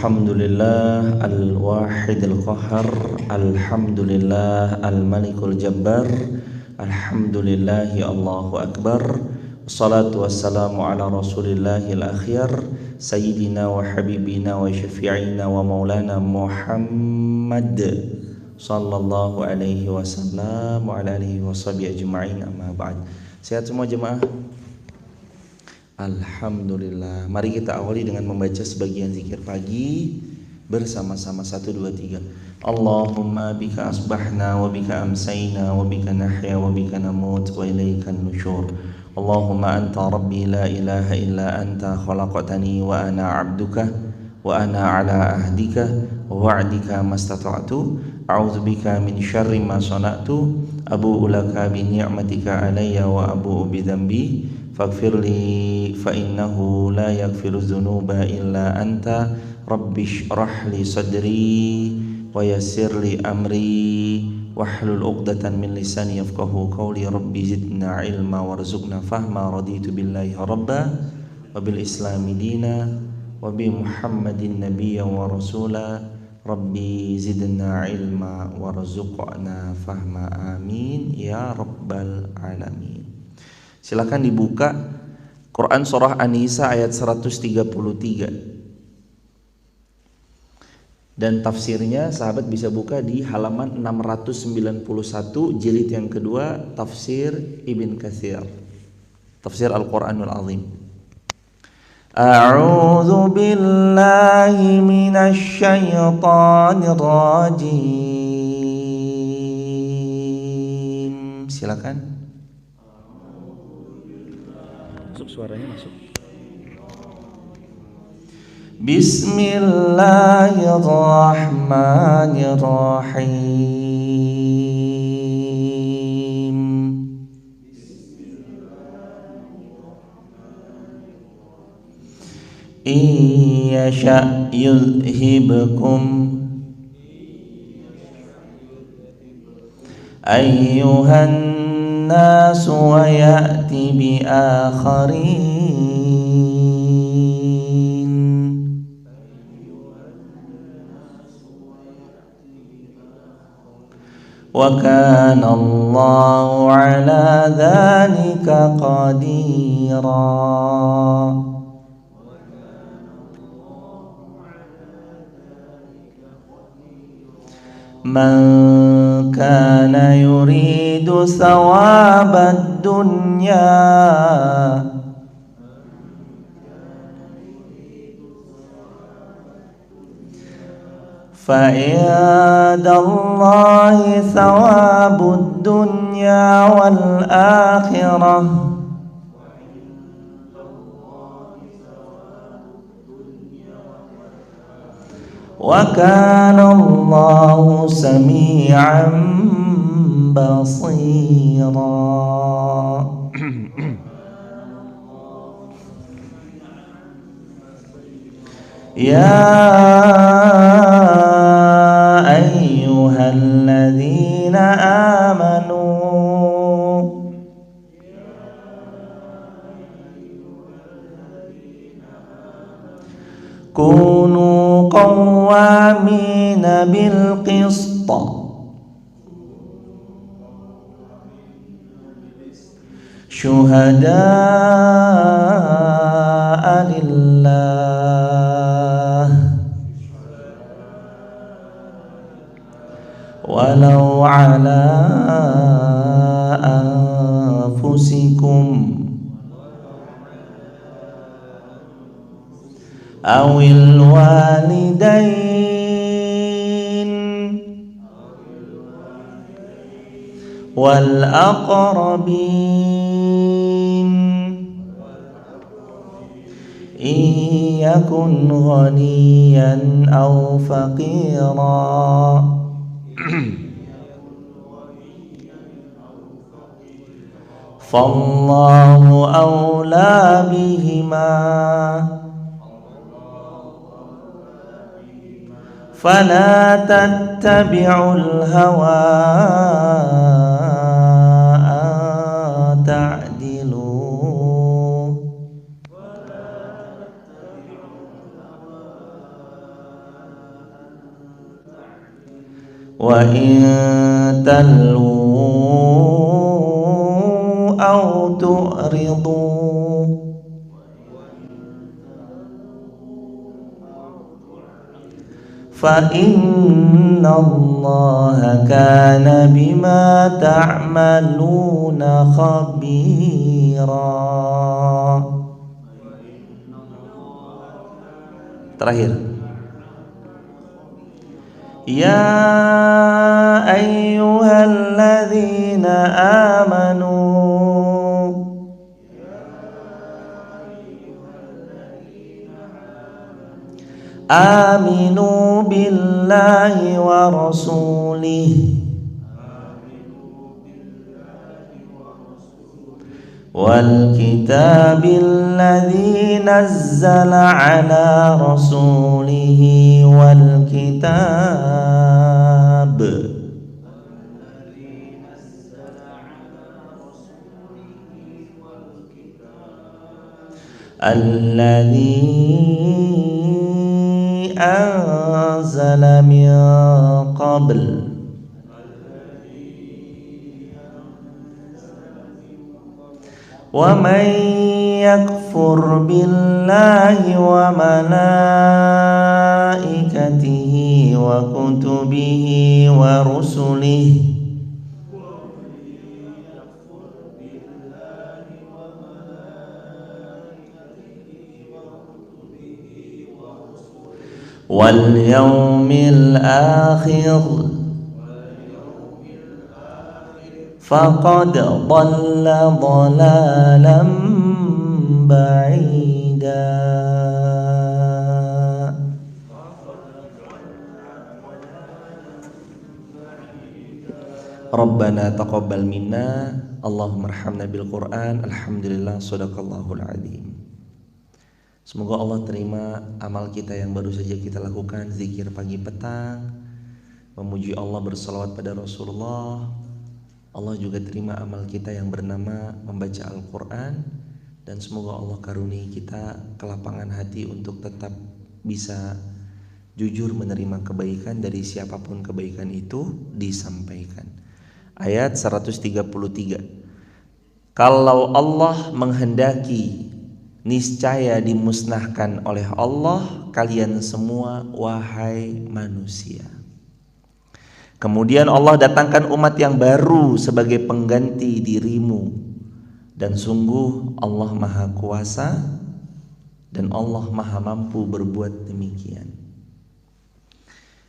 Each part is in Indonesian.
Alhamdulillah al-wahidil qahar, alhamdulillah al-malikul jabbar, alhamdulillahi Allahu akbar. Wassalatu wassalamu ala rasulillahil akhyar, sayyidina wa habibina wa syafi'ina wa maulana Muhammad sallallahu alaihi wasallam wa ala alihi washabihi ajma'in, amma ba'd. Sehat semua jemaah? Alhamdulillah. Mari kita awali dengan membaca sebagian zikir pagi bersama-sama. 1, 2, 3. Allahumma bika asbahna wa bika amsayna wa bika nahya wa bika namut wa ilaikan nusyur. Allahumma anta rabbi la ilaha illa anta khalaqtani wa ana abduka wa ana ala ahdika wa wa'dika mastata'tu. A'udzu bika min syarri ma sana'tu. Abu'u laka bi ni'matika alayya wa abu'u bi dhanbi faghfirli fa innahu la yaghfiru dzunuba illa anta. Rabbi shrah li sadri wa yassir li amri wahlul 'uqdatan min lisani yafqahu qawli. Rabbi zidna ilma warzuqna fahma. Raditu billahi rabba wa bil islami dina wa bi muhammadin nabiyyan wa rasula. Rabbi zidna ilma warzuqna fahma. Amin ya rabbal alamin. Silakan dibuka Quran surah An-Nisa ayat 133. Dan tafsirnya sahabat bisa buka di halaman 691 jilid yang kedua, tafsir Ibn Katsir, tafsir Al-Quranul Azim. A'udzu billahi minasy syaithanir rajim. Silakan. Suaranya masuk. Bismillahirrahmanirrahim. Iyasha yuzhibkum ayyuhan nas wa ya'ti bi akharin. Wa kana Allahu ala dzalika qadira. Man kana yuridu thawabad dunya fa indallahi thawabud dunya wal akhirah. Wa kana Allahu sami'an basira. Ya ayyuhalladzina amanu kunu qawwamina bil qist syuhada'a lillah walau ala anfusikum awil walidain wal aqrabin in yakun ghaniyan aw faqira fallahu awla bihima fala tattabi'ul hawa an ta'dilu wa in talwu aw tu'ridu fa innallaha kana bima ta'maluna khabira. Terakhir, ya ayyuhalladzina aminu billahi wa rasulih wal kitabil ladzi nazzala ala rasulihi wal kitab alladzi anzala min qabl wa man yakfur billahi wa malaikatihi wa kutubihi wa rusulihi wal yawmil akhir faqad dhalla dhalalan ba'ida. Rabbana taqabbal minna Allahumma arhamna bil Qur'an. Alhamdulillah, sadaqallahul adzim. Semoga Allah terima amal kita yang baru saja kita lakukan, zikir pagi petang, memuji Allah, bersalawat pada Rasulullah. Allah juga terima amal kita yang bernama membaca Al-Quran, dan semoga Allah karuniai kita kelapangan hati untuk tetap bisa jujur menerima kebaikan dari siapapun kebaikan itu disampaikan. Ayat 133. Kalau Allah menghendaki, niscaya dimusnahkan oleh Allah kalian semua wahai manusia. Kemudian Allah datangkan umat yang baru sebagai pengganti dirimu, dan sungguh Allah Maha Kuasa dan Allah Maha Mampu berbuat demikian.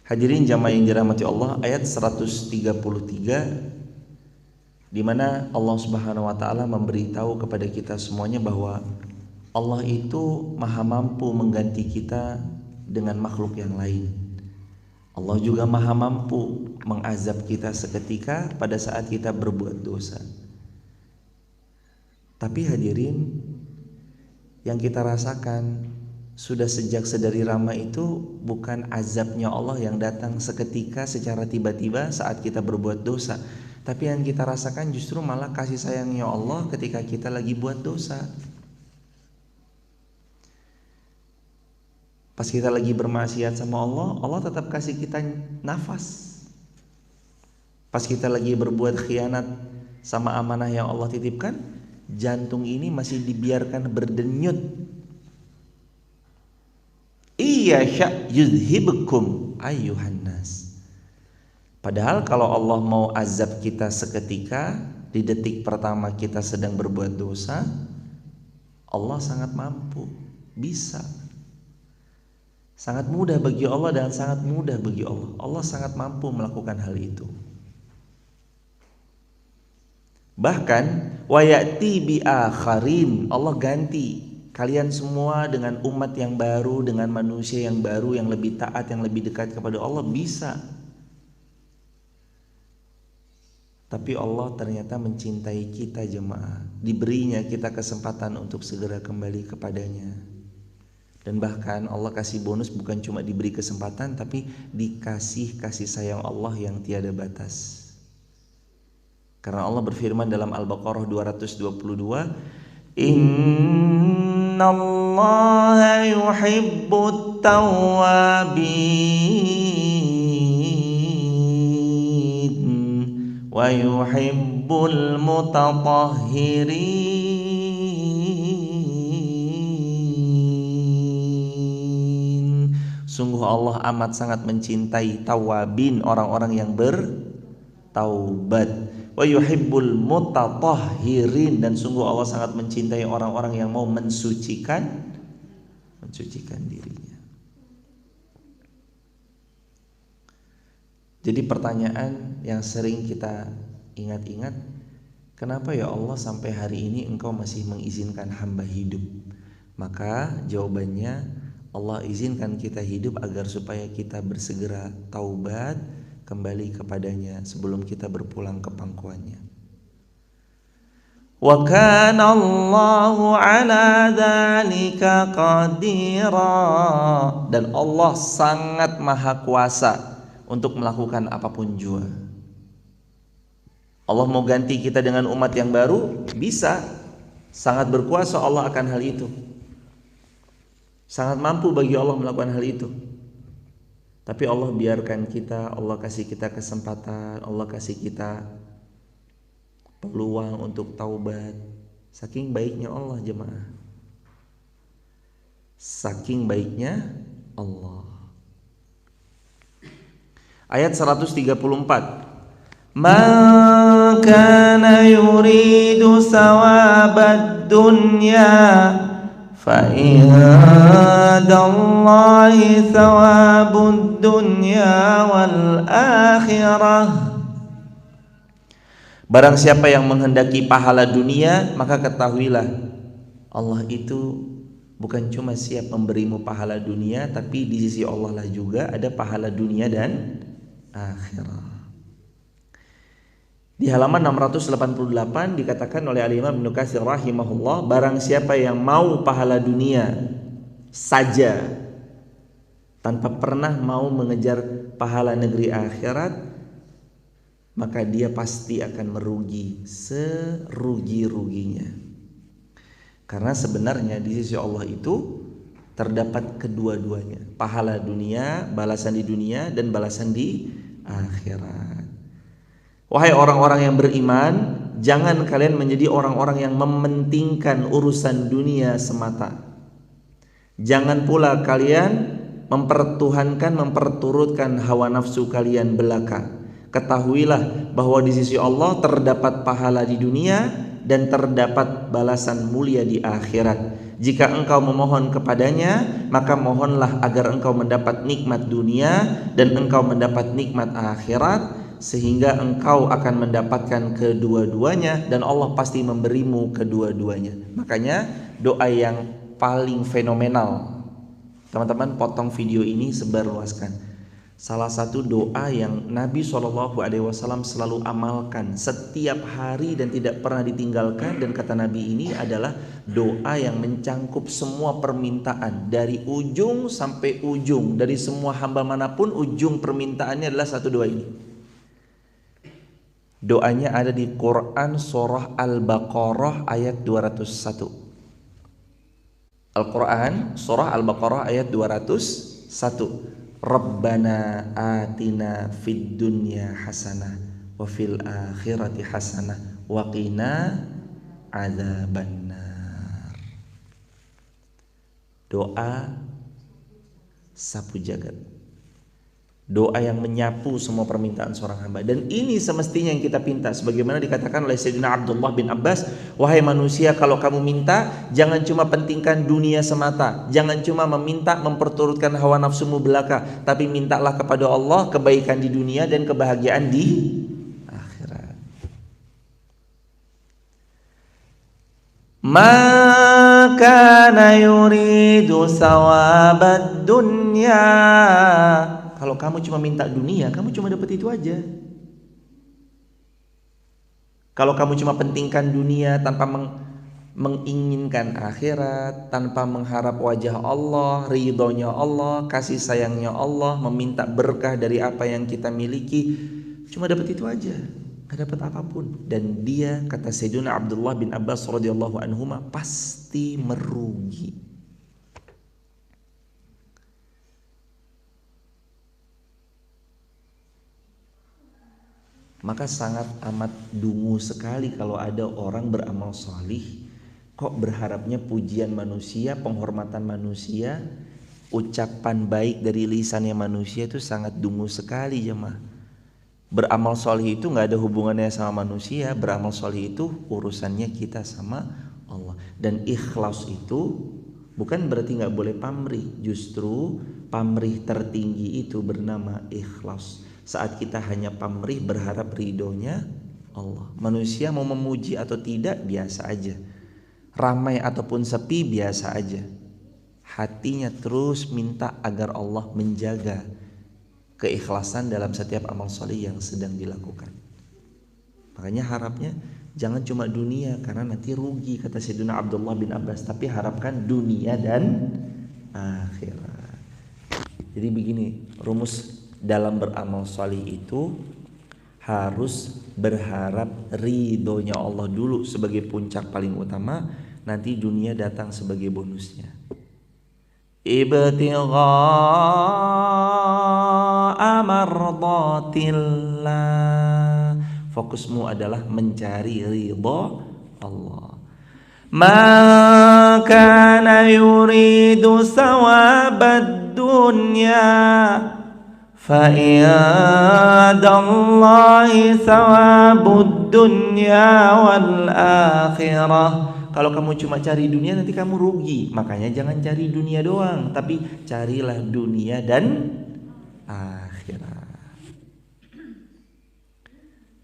Hadirin jamaah yang dirahmati Allah, ayat 133 di mana Allah Subhanahu wa taala memberitahu kepada kita semuanya bahwa Allah itu Maha Mampu mengganti kita dengan makhluk yang lain. Allah juga Maha Mampu mengazab kita seketika pada saat kita berbuat dosa. Tapi hadirin, yang kita rasakan sudah sejak sedari rama itu bukan azabnya Allah yang datang seketika secara tiba-tiba saat kita berbuat dosa, tapi yang kita rasakan justru malah kasih sayangnya Allah ketika kita lagi buat dosa. Pas kita lagi bermaksiat sama Allah, Allah tetap kasih kita nafas. Pas kita lagi berbuat khianat sama amanah yang Allah titipkan, jantung ini masih dibiarkan berdenyut. Iya sya yuzhibukum ayyuhan nas. Padahal kalau Allah mau azab kita seketika, di detik pertama kita sedang berbuat dosa, Allah sangat mampu, bisa. Sangat mudah bagi Allah dan sangat mudah bagi Allah. Allah sangat mampu melakukan hal itu. Bahkan wayati bi akharin, Allah ganti kalian semua dengan umat yang baru, dengan manusia yang baru, yang lebih taat, yang lebih dekat kepada Allah, bisa. Tapi Allah ternyata mencintai kita jemaah. Diberinya kita kesempatan untuk segera kembali kepadanya. Dan bahkan Allah kasih bonus, bukan cuma diberi kesempatan, tapi dikasih kasih sayang Allah yang tiada batas. Karena Allah berfirman dalam Al-Baqarah 222, Innallaha yuhibbut tawwabin wa yuhibbul mutatahhirin. Sungguh Allah amat sangat mencintai tawabin, orang-orang yang bertaubat. Wa yuhibbul mutatahhirin, dan sungguh Allah sangat mencintai orang-orang yang mau mensucikan dirinya. Jadi pertanyaan yang sering kita ingat-ingat, kenapa ya Allah sampai hari ini Engkau masih mengizinkan hamba hidup? Maka jawabannya, Allah izinkan kita hidup agar supaya kita bersegera taubat kembali kepadanya sebelum kita berpulang ke pangkuannya. Wa kana Allahu ala dzalika qadira, dan Allah sangat maha kuasa untuk melakukan apapun jua. Allah mau ganti kita dengan umat yang baru, bisa. Sangat berkuasa Allah akan hal itu. Sangat mampu bagi Allah melakukan hal itu. Tapi Allah biarkan kita, Allah kasih kita kesempatan, Allah kasih kita peluang untuk taubat. Saking baiknya Allah, jemaah. Saking baiknya Allah. Ayat 134. Man kana yuridu sawabad dunya fa indallahi thawabud dunya wal akhirah. Barang siapa yang menghendaki pahala dunia, maka ketahuilah Allah itu bukan cuma siap memberimu pahala dunia, tapi di sisi Allah lah juga ada pahala dunia dan akhirat. Di halaman 688 dikatakan oleh Al-Imam Ibnu Katsir rahimahullah, barang siapa yang mau pahala dunia saja tanpa pernah mau mengejar pahala negeri akhirat, maka dia pasti akan merugi serugi-ruginya. Karena sebenarnya di sisi Allah itu terdapat kedua-duanya, pahala dunia, balasan di dunia, dan balasan di akhirat. Wahai orang-orang yang beriman, jangan kalian menjadi orang-orang yang mementingkan urusan dunia semata. Jangan pula kalian memperturutkan hawa nafsu kalian belaka. Ketahuilah bahwa di sisi Allah terdapat pahala di dunia dan terdapat balasan mulia di akhirat. Jika engkau memohon kepadanya, maka mohonlah agar engkau mendapat nikmat dunia dan engkau mendapat nikmat akhirat, sehingga engkau akan mendapatkan kedua-duanya, dan Allah pasti memberimu kedua-duanya. Makanya doa yang paling fenomenal, teman-teman potong video ini, sebarluaskan. Salah satu doa yang Nabi SAW selalu amalkan setiap hari dan tidak pernah ditinggalkan, dan kata Nabi ini adalah doa yang mencangkup semua permintaan dari ujung sampai ujung, dari semua hamba manapun ujung permintaannya adalah satu doa ini. Doanya ada di Quran surah Al-Baqarah ayat 201. Al-Quran surah Al-Baqarah ayat 201. Rabbana atina fid dunya hasanah wa fil akhirati hasanah wa qina adzabannar. Doa sapu jagat, doa yang menyapu semua permintaan seorang hamba. Dan ini semestinya yang kita pinta, sebagaimana dikatakan oleh Sayyidina Abdullah bin Abbas, wahai manusia, kalau kamu minta, jangan cuma pentingkan dunia semata, jangan cuma meminta memperturutkan hawa nafsumu belaka, tapi mintalah kepada Allah kebaikan di dunia dan kebahagiaan di akhirat. Ma kana yuridu sawabad dunya, kalau kamu cuma minta dunia, kamu cuma dapat itu aja. Kalau kamu cuma pentingkan dunia tanpa menginginkan akhirat, tanpa mengharap wajah Allah, ridhonya Allah, kasih sayangnya Allah, meminta berkah dari apa yang kita miliki, cuma dapat itu aja, gak dapat apapun. Dan dia, kata Sayyidina Abdullah bin Abbas radhiyallahu anhuma, pasti merugi. Maka sangat amat dungu sekali kalau ada orang beramal salih kok berharapnya pujian manusia, penghormatan manusia, ucapan baik dari lisannya manusia. Itu sangat dungu sekali jemaah. Beramal solih itu gak ada hubungannya sama manusia. Beramal solih itu urusannya kita sama Allah. Dan ikhlas itu bukan berarti gak boleh pamrih. Justru pamrih tertinggi itu bernama ikhlas. Saat kita hanya pamrih berharap ridhonya Allah. Manusia mau memuji atau tidak biasa aja, ramai ataupun sepi biasa aja. Hatinya terus minta agar Allah menjaga keikhlasan dalam setiap amal soleh yang sedang dilakukan. Makanya harapnya jangan cuma dunia, karena nanti rugi kata Sayyidina Abdullah bin Abbas. Tapi harapkan dunia dan akhirat. Jadi begini, rumus dalam beramal soleh itu harus berharap ridhonya Allah dulu sebagai puncak paling utama. Nanti dunia datang sebagai bonusnya. Ibtigha'a mardatillah. Fokusmu adalah mencari ridho Allah. Man kana yuridu sawabad dunya fa indallahi sawabud dunya wal akhirah. Kalau kamu cuma cari dunia nanti kamu rugi. Makanya jangan cari dunia doang, tapi carilah dunia dan akhirat.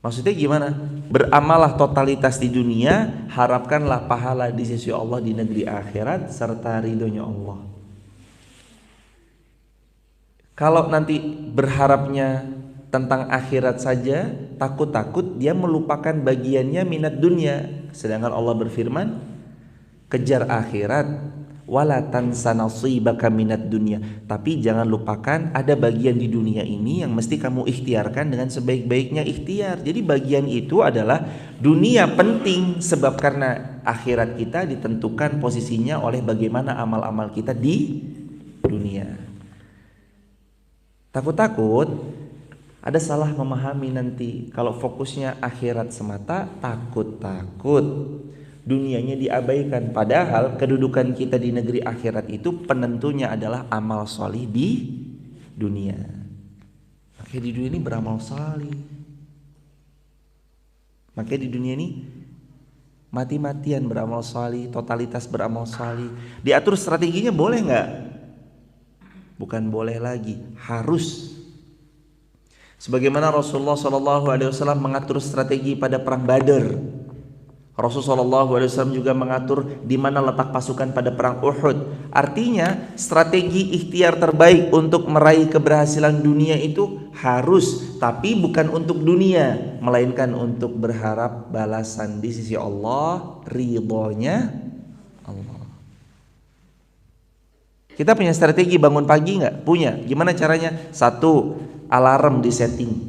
Maksudnya gimana? Beramallah totalitas di dunia, harapkanlah pahala di sisi Allah di negeri akhirat serta ridhonya Allah. Kalau nanti berharapnya tentang akhirat saja, takut-takut dia melupakan bagiannya minat dunia. Sedangkan Allah berfirman, kejar akhirat wala tansa nasibaka minad dunya. Tapi jangan lupakan ada bagian di dunia ini yang mesti kamu ikhtiarkan dengan sebaik-baiknya ikhtiar. Jadi bagian itu adalah dunia penting, sebab karena akhirat kita ditentukan posisinya oleh bagaimana amal-amal kita di dunia. Takut-takut ada salah memahami nanti. Kalau fokusnya akhirat semata, takut-takut dunianya diabaikan. Padahal kedudukan kita di negeri akhirat itu penentunya adalah amal solih di dunia. Makanya di dunia ini beramal solih. Makanya di dunia ini mati-matian beramal solih, totalitas beramal solih. Diatur strateginya boleh nggak? Bukan boleh lagi, harus. Sebagaimana Rasulullah SAW mengatur strategi pada perang Badar, Rasulullah SAW juga mengatur di mana letak pasukan pada perang Uhud. Artinya strategi ikhtiar terbaik untuk meraih keberhasilan dunia itu harus, tapi bukan untuk dunia, melainkan untuk berharap balasan di sisi Allah, ridhonya Allah. Kita punya strategi bangun pagi nggak? Punya. Gimana caranya? 1. Alarm di setting.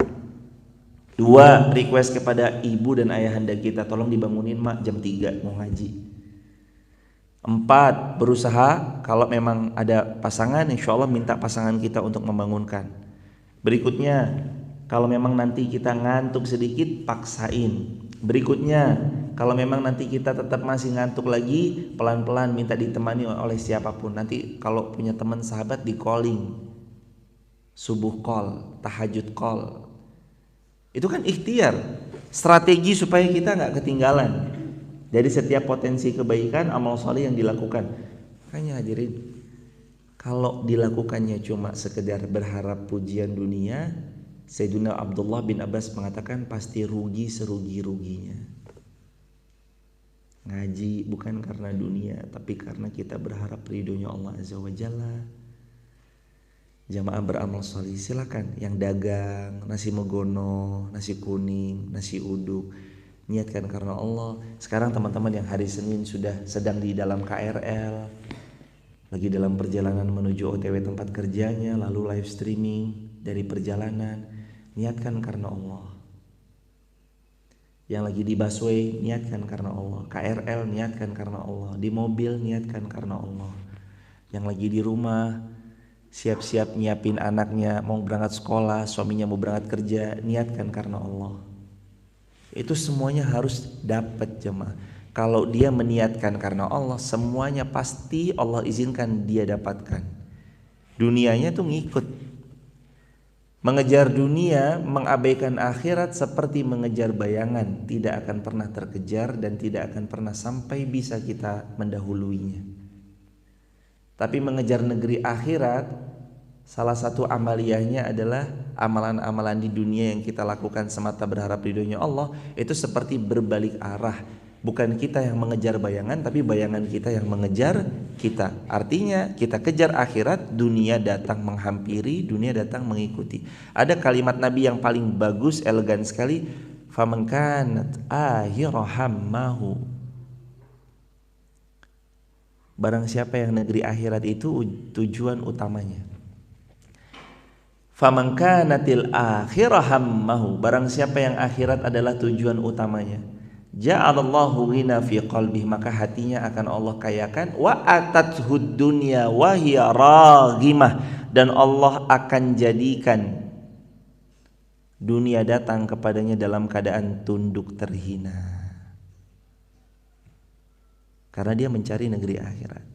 2. Request kepada ibu dan ayahanda kita, tolong dibangunin mak jam 3 mau ngaji. 4. Berusaha kalau memang ada pasangan, insya Allah minta pasangan kita untuk membangunkan. Berikutnya, kalau memang nanti kita ngantuk sedikit, paksain. Berikutnya, kalau memang nanti kita tetap masih ngantuk lagi, pelan-pelan minta ditemani oleh siapapun. Nanti kalau punya teman sahabat di calling, subuh call, tahajud call. Itu kan ikhtiar, strategi supaya kita gak ketinggalan dari setiap potensi kebaikan amal soleh yang dilakukan. Makanya hadirin, kalau dilakukannya cuma sekedar berharap pujian dunia, Sayyidina Abdullah bin Abbas mengatakan pasti rugi serugi-ruginya. Ngaji bukan karena dunia, tapi karena kita berharap ridhonya Allah Azza wa Jalla. Jamaah beramal soleh, silakan yang dagang nasi megono, nasi kuning, nasi uduk, niatkan karena Allah. Sekarang teman-teman yang hari Senin sudah sedang di dalam KRL, lagi dalam perjalanan menuju OTW tempat kerjanya, lalu live streaming dari perjalanan, niatkan karena Allah. Yang lagi di busway, niatkan karena Allah. KRL, niatkan karena Allah. Di mobil, niatkan karena Allah. Yang lagi di rumah, siap-siap nyiapin anaknya mau berangkat sekolah, suaminya mau berangkat kerja, niatkan karena Allah. Itu semuanya harus dapat jemaah. Kalau dia meniatkan karena Allah, semuanya pasti Allah izinkan dia dapatkan. Dunianya tuh ngikut. Mengejar dunia, mengabaikan akhirat seperti mengejar bayangan, tidak akan pernah terkejar dan tidak akan pernah sampai bisa kita mendahuluinya. Tapi mengejar negeri akhirat, salah satu amaliyahnya adalah amalan-amalan di dunia yang kita lakukan semata berharap ridhonya Allah, itu seperti berbalik arah. Bukan kita yang mengejar bayangan, tapi bayangan kita yang mengejar kita. Artinya kita kejar akhirat, dunia datang menghampiri, dunia datang mengikuti. Ada kalimat Nabi yang paling bagus, elegan sekali, faman kanat akhiru hammahu. Barang siapa yang negeri akhirat itu tujuan utamanya. Faman kanatil akhiru hammahu. Barang siapa yang akhirat adalah tujuan utamanya, ja'alallahu ghina fi qalbih, maka hatinya akan Allah kayakan. Wa atathud dunya wa hiya raghimah, dan Allah akan jadikan dunia datang kepadanya dalam keadaan tunduk terhina, karena dia mencari negeri akhirat.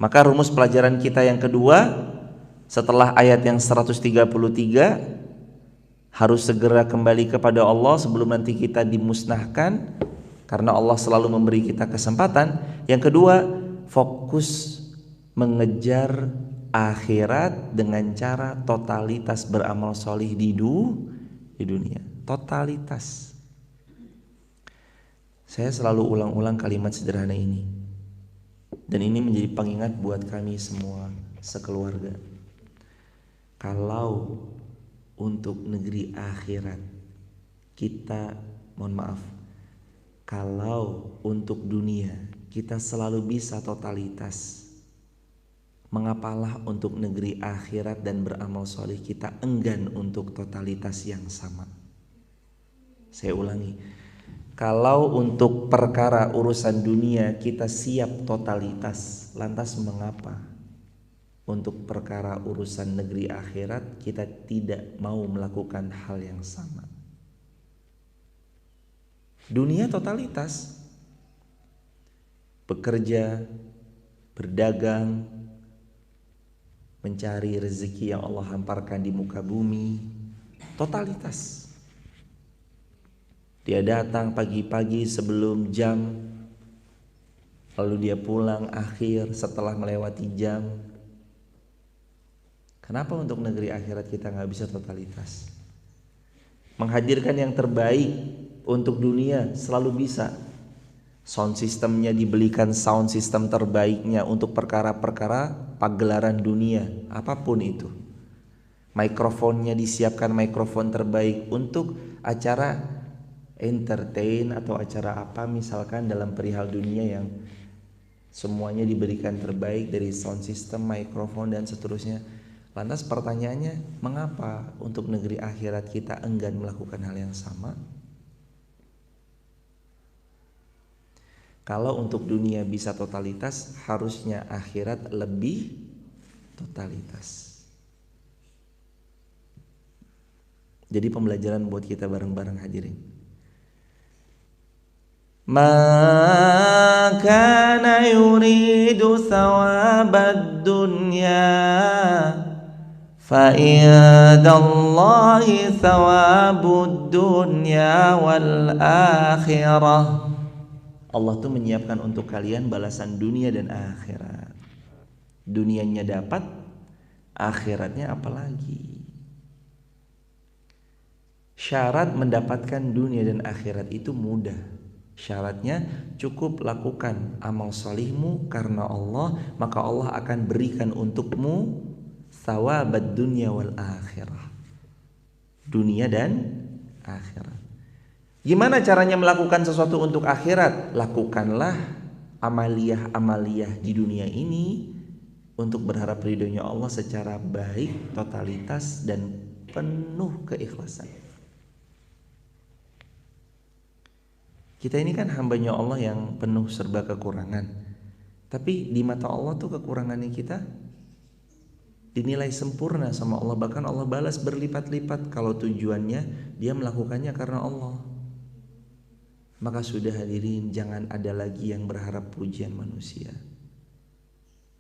Maka rumus pelajaran kita yang kedua setelah ayat yang 133, harus segera kembali kepada Allah sebelum nanti kita dimusnahkan, karena Allah selalu memberi kita kesempatan. Yang kedua, fokus mengejar akhirat dengan cara totalitas beramal solih di dunia. Totalitas. Saya selalu ulang-ulang kalimat sederhana ini, dan ini menjadi pengingat buat kami semua sekeluarga. Kalau untuk negeri akhirat kita, mohon maaf, kalau untuk dunia kita selalu bisa totalitas, mengapalah untuk negeri akhirat dan beramal soleh kita enggan untuk totalitas yang sama? Saya ulangi, kalau untuk perkara urusan dunia kita siap totalitas, lantas mengapa untuk perkara urusan negeri akhirat kita tidak mau melakukan hal yang sama? Dunia totalitas, bekerja, berdagang, mencari rezeki yang Allah hamparkan di muka bumi, totalitas. Dia datang pagi-pagi sebelum jam, lalu dia pulang akhir setelah melewati jam. Kenapa untuk negeri akhirat kita gak bisa totalitas? Menghadirkan yang terbaik untuk dunia selalu bisa. Sound systemnya dibelikan sound system terbaiknya untuk perkara-perkara pagelaran dunia, apapun itu. Mikrofonnya disiapkan mikrofon terbaik untuk acara entertain atau acara apa misalkan dalam perihal dunia, yang semuanya diberikan terbaik dari sound system, mikrofon dan seterusnya. Lantas pertanyaannya, mengapa untuk negeri akhirat kita enggan melakukan hal yang sama? Kalau untuk dunia bisa totalitas, harusnya akhirat lebih totalitas. Jadi pembelajaran buat kita bareng-bareng hadirin. Ma kana yuridu thawabad dunya fa indallahi thawabud dunya wal akhirah. Allah tuh menyiapkan untuk kalian balasan dunia dan akhirat. Dunianya dapat, akhiratnya apalagi. Syarat mendapatkan dunia dan akhirat itu mudah. Syaratnya cukup lakukan amal salihmu karena Allah, maka Allah akan berikan untukmu thawabad dunya wal akhirah. Dunia dan akhirat. Gimana caranya melakukan sesuatu untuk akhirat? Lakukanlah amaliyah-amaliyah di dunia ini untuk berharap ridhonya Allah secara baik, totalitas dan penuh keikhlasan. Kita ini kan hambanya Allah yang penuh serba kekurangan, tapi di mata Allah tuh kekurangannya kita dinilai sempurna sama Allah. Bahkan Allah balas berlipat-lipat kalau tujuannya dia melakukannya karena Allah. maka sudah hadirin, jangan ada lagi yang berharap pujian manusia.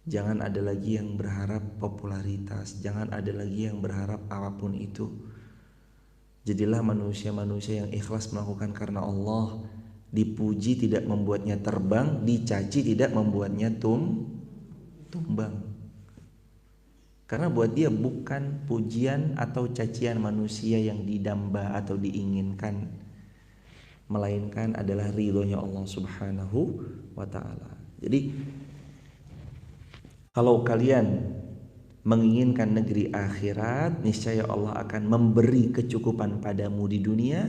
Jangan ada lagi yang berharap popularitas, jangan ada lagi yang berharap apapun itu. Jadilah manusia-manusia yang ikhlas melakukan karena Allah. Dipuji tidak membuatnya terbang, dicaci tidak membuatnya tumbang. Karena buat dia bukan pujian atau cacian manusia yang didamba atau diinginkan, melainkan adalah ridhonya Allah Subhanahu wa ta'ala. Jadi kalau kalian menginginkan negeri akhirat, niscaya Allah akan memberi kecukupan padamu di dunia,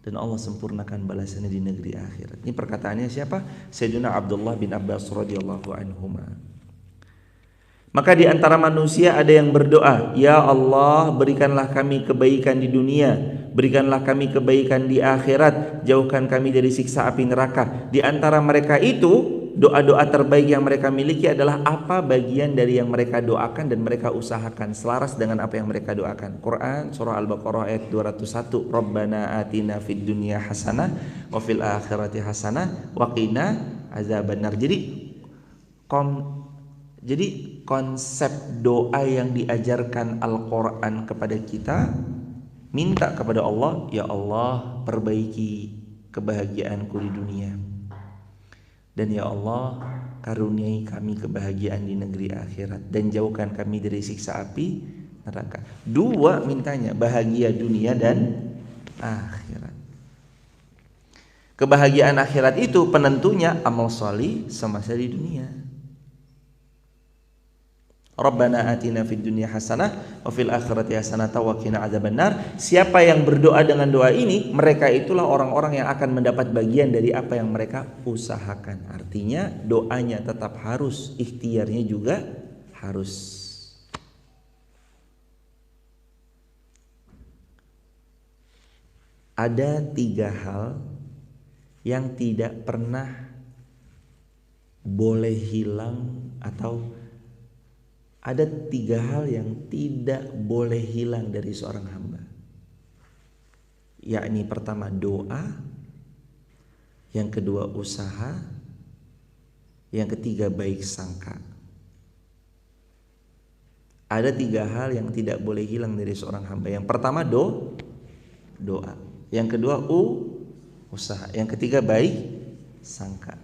dan Allah sempurnakan balasannya di negeri akhirat. Ini perkataannya siapa? Sayyidina Abdullah bin Abbas radhiyallahu anhuma. Maka di antara manusia ada yang berdoa, ya Allah, berikanlah kami kebaikan di dunia, berikanlah kami kebaikan di akhirat, jauhkan kami dari siksa api neraka. Di antara mereka itu, doa-doa terbaik yang mereka miliki adalah apa bagian dari yang mereka doakan dan mereka usahakan selaras dengan apa yang mereka doakan. Quran surah Al-Baqarah ayat 201, Rabbana atina fid dunya hasanah wa fil akhirati hasanah wa qina azabannar. Jadi konsep doa yang diajarkan Al-Quran kepada kita, minta kepada Allah, ya Allah perbaiki kebahagiaanku di dunia, dan ya Allah karuniai kami kebahagiaan di negeri akhirat, dan jauhkan kami dari siksa api neraka. Dua mintanya, bahagia dunia dan akhirat. Kebahagiaan akhirat itu penentunya amal solih semasa di dunia. Rabbana atina fid dunya hasanah wa fil akhirati hasanah wa qina adzabannar. Siapa yang berdoa dengan doa ini, mereka itulah orang-orang yang akan mendapat bagian dari apa yang mereka usahakan. Artinya doanya tetap harus, ikhtiarnya juga harus. Ada 3 hal yang tidak pernah boleh hilang, atau ada 3 hal yang tidak boleh hilang dari seorang hamba. Yakni pertama doa, yang kedua usaha, yang ketiga baik sangka. Ada 3 hal yang tidak boleh hilang dari seorang hamba. Yang pertama doa, yang kedua usaha, yang ketiga baik sangka.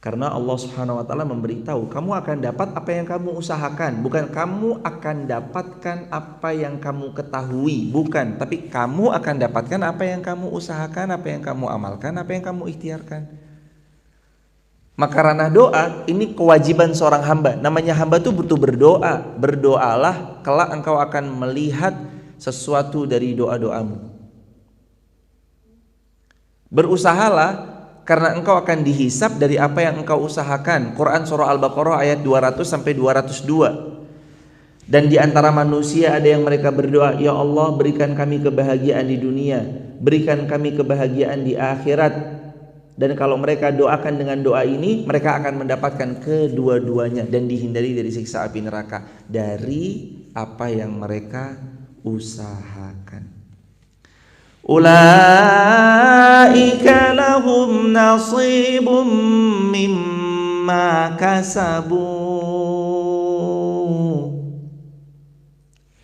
Karena Allah Subhanahu wa taala memberitahu, kamu akan dapat apa yang kamu usahakan, bukan kamu akan dapatkan apa yang kamu ketahui, bukan, tapi kamu akan dapatkan apa yang kamu usahakan, apa yang kamu amalkan, apa yang kamu ikhtiarkan. Maka ranah doa ini kewajiban seorang hamba. Namanya hamba tuh butuh berdoa. Berdoalah, kelak engkau akan melihat sesuatu dari doa-doamu. Berusahalah, karena engkau akan dihisab dari apa yang engkau usahakan. Quran surah Al-Baqarah ayat 200 sampai 202. Dan di antara manusia ada yang mereka berdoa, ya Allah berikan kami kebahagiaan di dunia, berikan kami kebahagiaan di akhirat. Dan kalau mereka doakan dengan doa ini, mereka akan mendapatkan kedua-duanya dan dihindari dari siksa api neraka, dari apa yang mereka usahakan. Ulaika lahum nasibum mimma kasabu.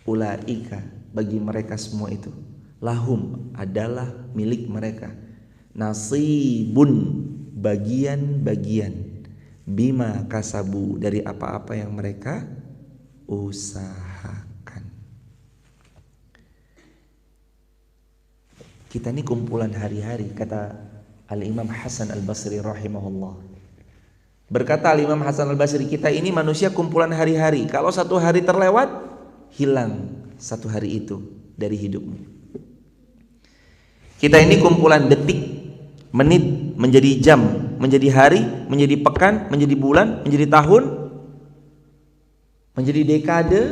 Ulaika, bagi mereka semua itu, lahum adalah milik mereka, nasibun, bagian-bagian, bima kasabu, dari apa-apa yang mereka usahakan. Kita ini kumpulan hari-hari, kata Al-Imam Hasan Al-Basri rahimahullah. Berkata Al-Imam Hasan Al-Basri, kita ini manusia kumpulan hari-hari. Kalau satu hari terlewat, hilang satu hari itu dari hidupmu. Kita ini kumpulan detik, menit, menjadi jam, menjadi hari, menjadi pekan, menjadi bulan, menjadi tahun, menjadi dekade,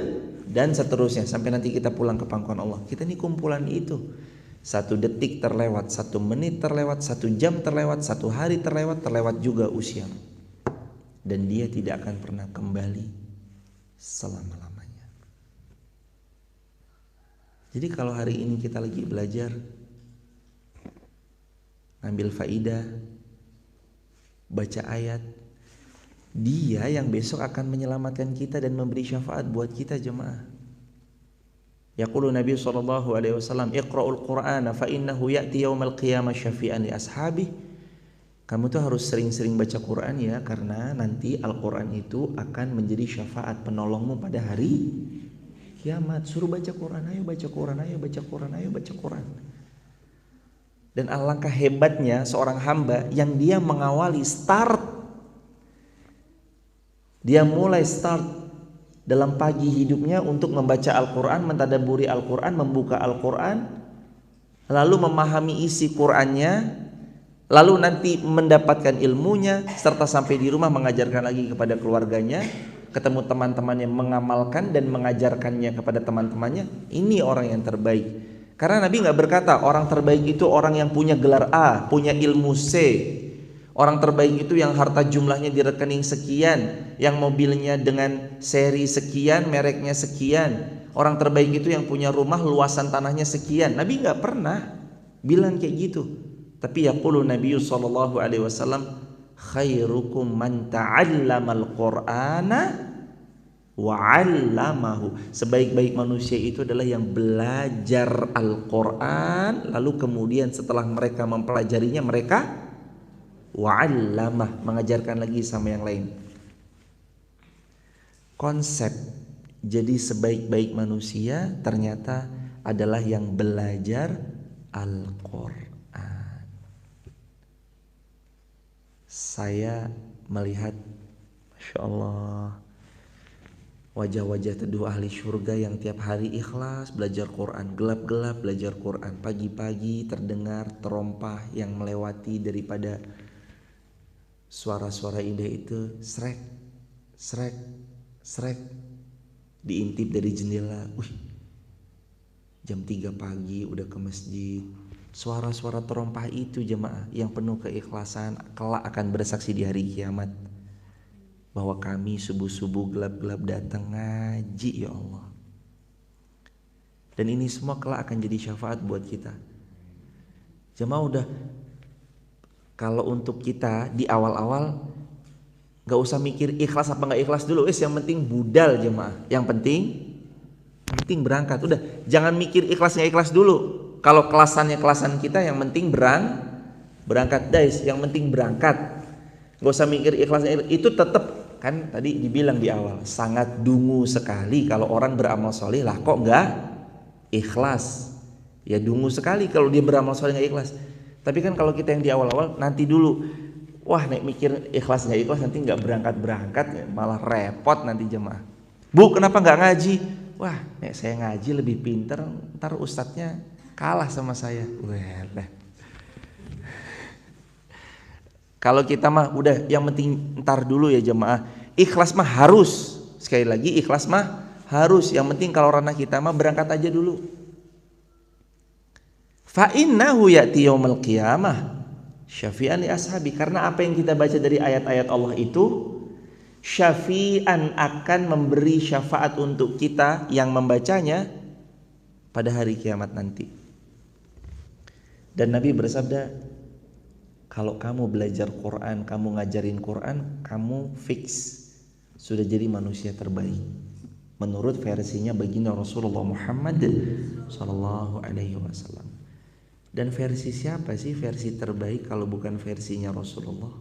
dan seterusnya sampai nanti kita pulang ke pangkuan Allah. Kita ini kumpulan itu. Satu detik terlewat, 1 menit terlewat, 1 jam terlewat, 1 hari terlewat, terlewat juga usia. Dan dia tidak akan pernah kembali selama-lamanya. Jadi kalau hari ini kita lagi belajar ambil faidah, baca ayat. Dia yang besok akan menyelamatkan kita dan memberi syafaat buat kita jemaah. Yaqulu Nabi SAW, Iqra'ul Qur'ana fa innahu ya'ti yawmal qiyamah syafi'an li ashabi. Kamu tuh harus sering-sering baca Quran ya, karena nanti Al-Quran itu akan menjadi syafaat penolongmu pada hari kiamat. Suruh baca Quran, ayo baca Quran, ayo baca Quran, ayo baca Quran. Dan alangkah hebatnya seorang hamba yang dia mengawali dia mulai dalam pagi hidupnya untuk membaca Al-Quran, mentadabburi Al-Quran, membuka Al-Quran, lalu memahami isi Qurannya, lalu nanti mendapatkan ilmunya, serta sampai di rumah mengajarkan lagi kepada keluarganya, ketemu teman-temannya, mengamalkan dan mengajarkannya kepada teman-temannya. Ini orang yang terbaik. Karena Nabi gak berkata orang terbaik itu orang yang punya gelar A, punya ilmu C. Orang terbaik itu yang harta jumlahnya di rekening sekian, yang mobilnya dengan seri sekian, mereknya sekian. Orang terbaik itu yang punya rumah luasan tanahnya sekian. Nabi gak pernah bilang kayak gitu. Tapi yaqulu Nabi SAW, khairukum man ta'allamal Qur'ana wa 'allamahu. Sebaik-baik manusia itu adalah yang belajar Al-Quran, lalu kemudian setelah mereka mempelajarinya mereka wa'allamah, mengajarkan lagi sama yang lain. Konsep jadi sebaik-baik manusia ternyata adalah yang belajar Al-Quran. Saya melihat, Masya Allah, wajah-wajah teduh ahli surga yang tiap hari ikhlas belajar Quran, gelap-gelap belajar Quran, pagi-pagi terdengar terompah yang melewati daripada suara-suara indah itu, srek, srek, srek, diintip dari jendela. Jam 3 pagi udah ke masjid. Suara-suara terompah itu jemaah yang penuh keikhlasan kelak akan bersaksi di hari kiamat bahwa kami subuh-subuh gelap-gelap datang ngaji ya Allah. Dan ini semua kelak akan jadi syafaat buat kita. Jemaah udah, kalau untuk kita di awal-awal gak usah mikir ikhlas apa gak ikhlas dulu. Yang penting budal jemaah. Yang penting berangkat. Udah, jangan mikir ikhlas gak ikhlas dulu. Kalau kelasan kita, yang penting berangkat guys. Yang penting berangkat. Gak usah mikir ikhlasnya. Itu tetap kan tadi dibilang di awal, sangat dungu sekali kalau orang beramal soleh lah kok gak ikhlas. Ya dungu sekali kalau dia beramal soleh gak ikhlas. Tapi kan kalau kita yang di awal-awal nanti dulu, wah nek mikir ikhlas gak ikhlas nanti gak berangkat malah repot nanti jemaah. Bu kenapa gak ngaji? Wah nek saya ngaji lebih pinter, ntar ustadznya kalah sama saya. Wah. Kalau kita mah udah yang penting ntar dulu ya jemaah. Ikhlas mah harus, sekali lagi ikhlas mah harus. Yang penting kalau ranah kita mah berangkat aja dulu. Fa innahu ya'ti yaumal qiyamah syafi'an li ashabi. Karena apa yang kita baca dari ayat-ayat Allah itu syafi'an, akan memberi syafaat untuk kita yang membacanya pada hari kiamat nanti. Dan Nabi bersabda, kalau kamu belajar Quran, kamu ngajarin Quran, kamu fix sudah jadi manusia terbaik menurut versinya baginda Rasulullah Muhammad sallallahu alaihi wasallam. Dan versi siapa sih versi terbaik kalau bukan versinya Rasulullah?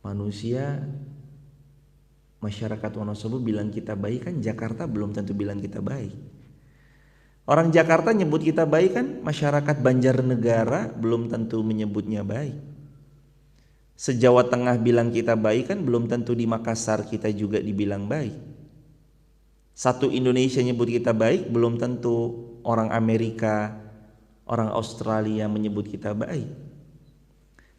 Manusia, masyarakat Wonosobo bilang kita baik kan, Jakarta belum tentu bilang kita baik. Orang Jakarta nyebut kita baik kan, masyarakat Banjarnegara belum tentu menyebutnya baik. Se-Jawa Tengah bilang kita baik kan, belum tentu di Makassar kita juga dibilang baik. Satu Indonesia nyebut kita baik, belum tentu orang Amerika, orang Australia menyebut kita baik.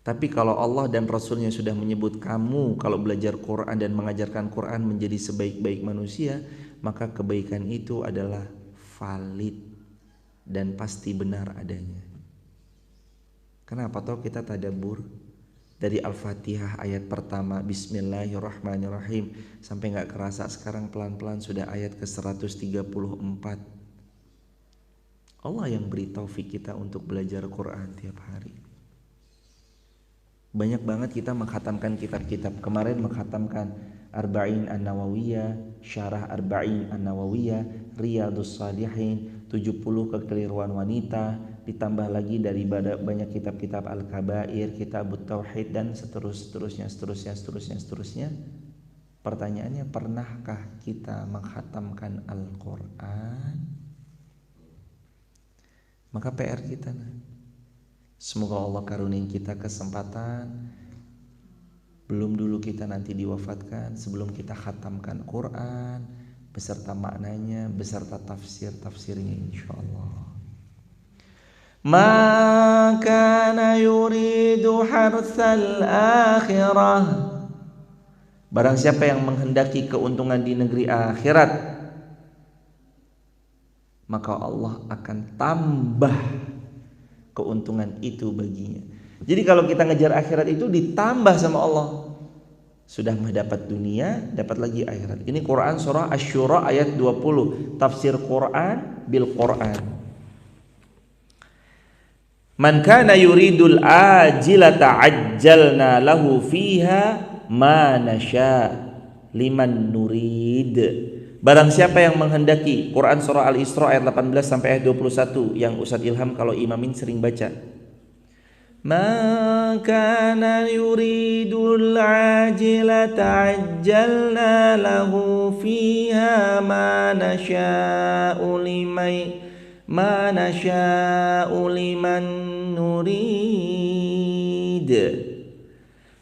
Tapi kalau Allah dan Rasulnya sudah menyebut kamu kalau belajar Quran dan mengajarkan Quran menjadi sebaik-baik manusia, maka kebaikan itu adalah valid dan pasti benar adanya. Kenapa toh kita tadabbur dari Al-Fatihah ayat pertama Bismillahirrahmanirrahim sampai gak kerasa sekarang pelan-pelan sudah ayat ke 134. Allah yang beri taufik kita untuk belajar Quran tiap hari. Banyak banget kita mengkhatamkan kitab-kitab. Kemarin mengkhatamkan Arba'in An-Nawawiyah, Syarah Arba'in An-Nawawiyah, Riyadhus Shalihin, 70 kekeliruan wanita, ditambah lagi dari banyak kitab-kitab Al-Kabair, Kitabut Tauhid, dan seterusnya. Pertanyaannya, pernahkah kita mengkhatamkan Al-Quran? Maka PR kita, semoga Allah karuniai kita kesempatan, belum dulu kita nanti diwafatkan, sebelum kita khatamkan Quran beserta maknanya, beserta tafsirnya insyaallah. Ma kana yuridu harsal akhirah, barang siapa yang menghendaki keuntungan di negeri akhirat, maka Allah akan tambah keuntungan itu baginya. Jadi kalau kita ngejar akhirat itu ditambah sama Allah. Sudah mendapat dunia, dapat lagi akhirat. Ini Quran surah Asy-Syura ayat 20, tafsir Quran bil Quran. Man kana yuridul ajilata ajjalna lahu fiha ma nasya liman nurid. Barang siapa yang menghendaki, Quran surah Al-Isra ayat 18 sampai ayat 21 yang Ustaz Ilham kalau imamin sering baca. Man kana yuridul ajilata ajjalna lahu fiha ma nasha'u liman nurid.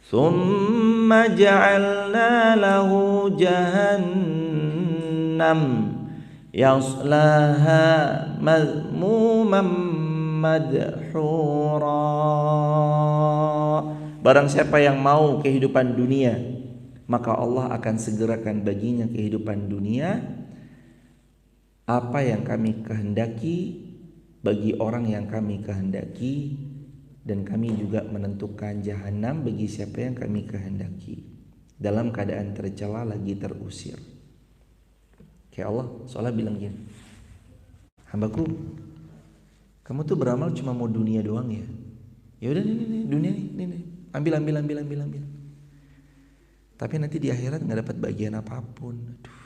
Thumma ja'alna lahu jahannam yaslaha mazmuman madhura. Barang siapa yang mau kehidupan dunia, maka Allah akan segerakan baginya kehidupan dunia apa yang kami kehendaki bagi orang yang kami kehendaki, dan kami juga menentukan jahanam bagi siapa yang kami kehendaki dalam keadaan tercela lagi terusir. Kayak Allah soalnya bilang gini, hambaku, kamu tuh beramal cuma mau dunia doang ya? Ya udah nih dunia nih, ambil. Tapi nanti di akhirat nggak dapat bagian apapun. Aduh,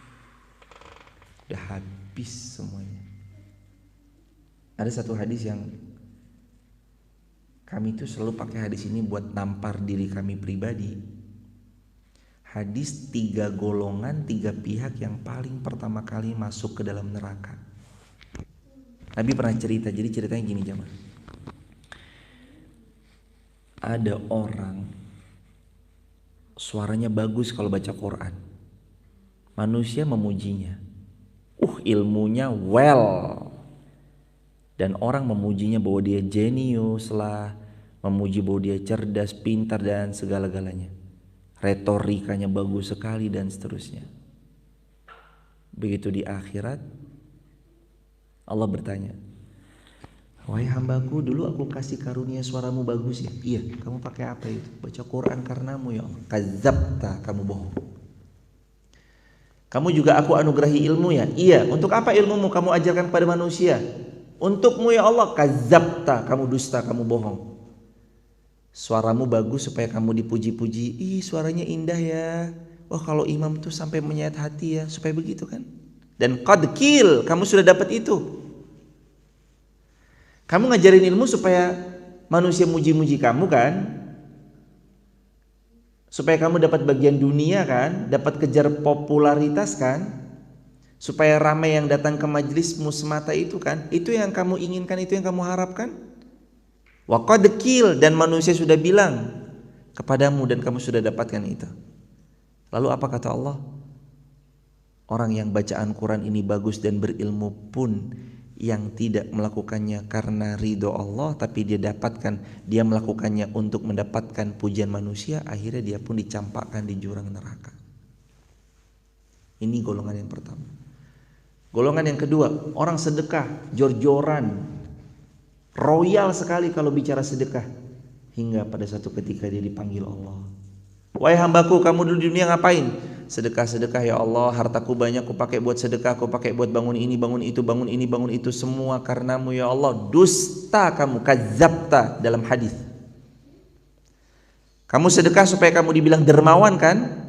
udah habis semuanya. Ada satu hadis yang kami tuh selalu pakai hadis ini buat nampar diri kami pribadi. Hadis 3 golongan, 3 pihak yang paling pertama kali masuk ke dalam neraka. Nabi pernah cerita, jadi ceritanya gini jemaah. Ada orang suaranya bagus kalau baca Quran. Manusia memujinya. Ilmunya well. Dan orang memujinya bahwa dia jenius lah, memuji bahwa dia cerdas, pintar dan segala-galanya. Retorikanya bagus sekali dan seterusnya. Begitu di akhirat Allah bertanya, wahai hambaku, dulu aku kasih karunia suaramu bagus ya? Iya. Kamu pakai apa itu? Baca Quran karenamu ya Allah. Kadzabta, kamu bohong. Kamu juga aku anugerahi ilmu ya? Iya. Untuk apa ilmumu kamu ajarkan kepada manusia? Untukmu ya Allah. Kadzabta, kamu dusta, kamu bohong. Suaramu bagus supaya kamu dipuji-puji. Ih, suaranya indah ya. Oh, kalau imam tuh sampai menyayat hati ya, supaya begitu kan. Dan qad qil, kamu sudah dapat itu. Kamu ngajarin ilmu supaya manusia muji-muji kamu kan, supaya kamu dapat bagian dunia kan, dapat kejar popularitas kan, supaya ramai yang datang ke majelismu semata itu kan. Itu yang kamu inginkan, itu yang kamu harapkan. Wa qad qil, dan manusia sudah bilang kepadamu dan kamu sudah dapatkan itu. Lalu apa kata Allah? Orang yang bacaan Quran ini bagus dan berilmu pun yang tidak melakukannya karena ridho Allah, tapi dia melakukannya untuk mendapatkan pujian manusia, akhirnya dia pun dicampakkan di jurang neraka. Ini golongan yang pertama. Golongan yang kedua, orang sedekah jor-joran, royal sekali kalau bicara sedekah, hingga pada satu ketika dia dipanggil Allah. Wahai hambaku, kamu dulu di dunia ngapain? sedekah ya Allah, hartaku banyak ku pakai buat sedekah, ku pakai buat bangun ini, bangun itu, bangun ini, bangun itu, semua karenamu ya Allah. Dusta kamu, kadzabta dalam hadis. Kamu sedekah supaya kamu dibilang dermawan kan?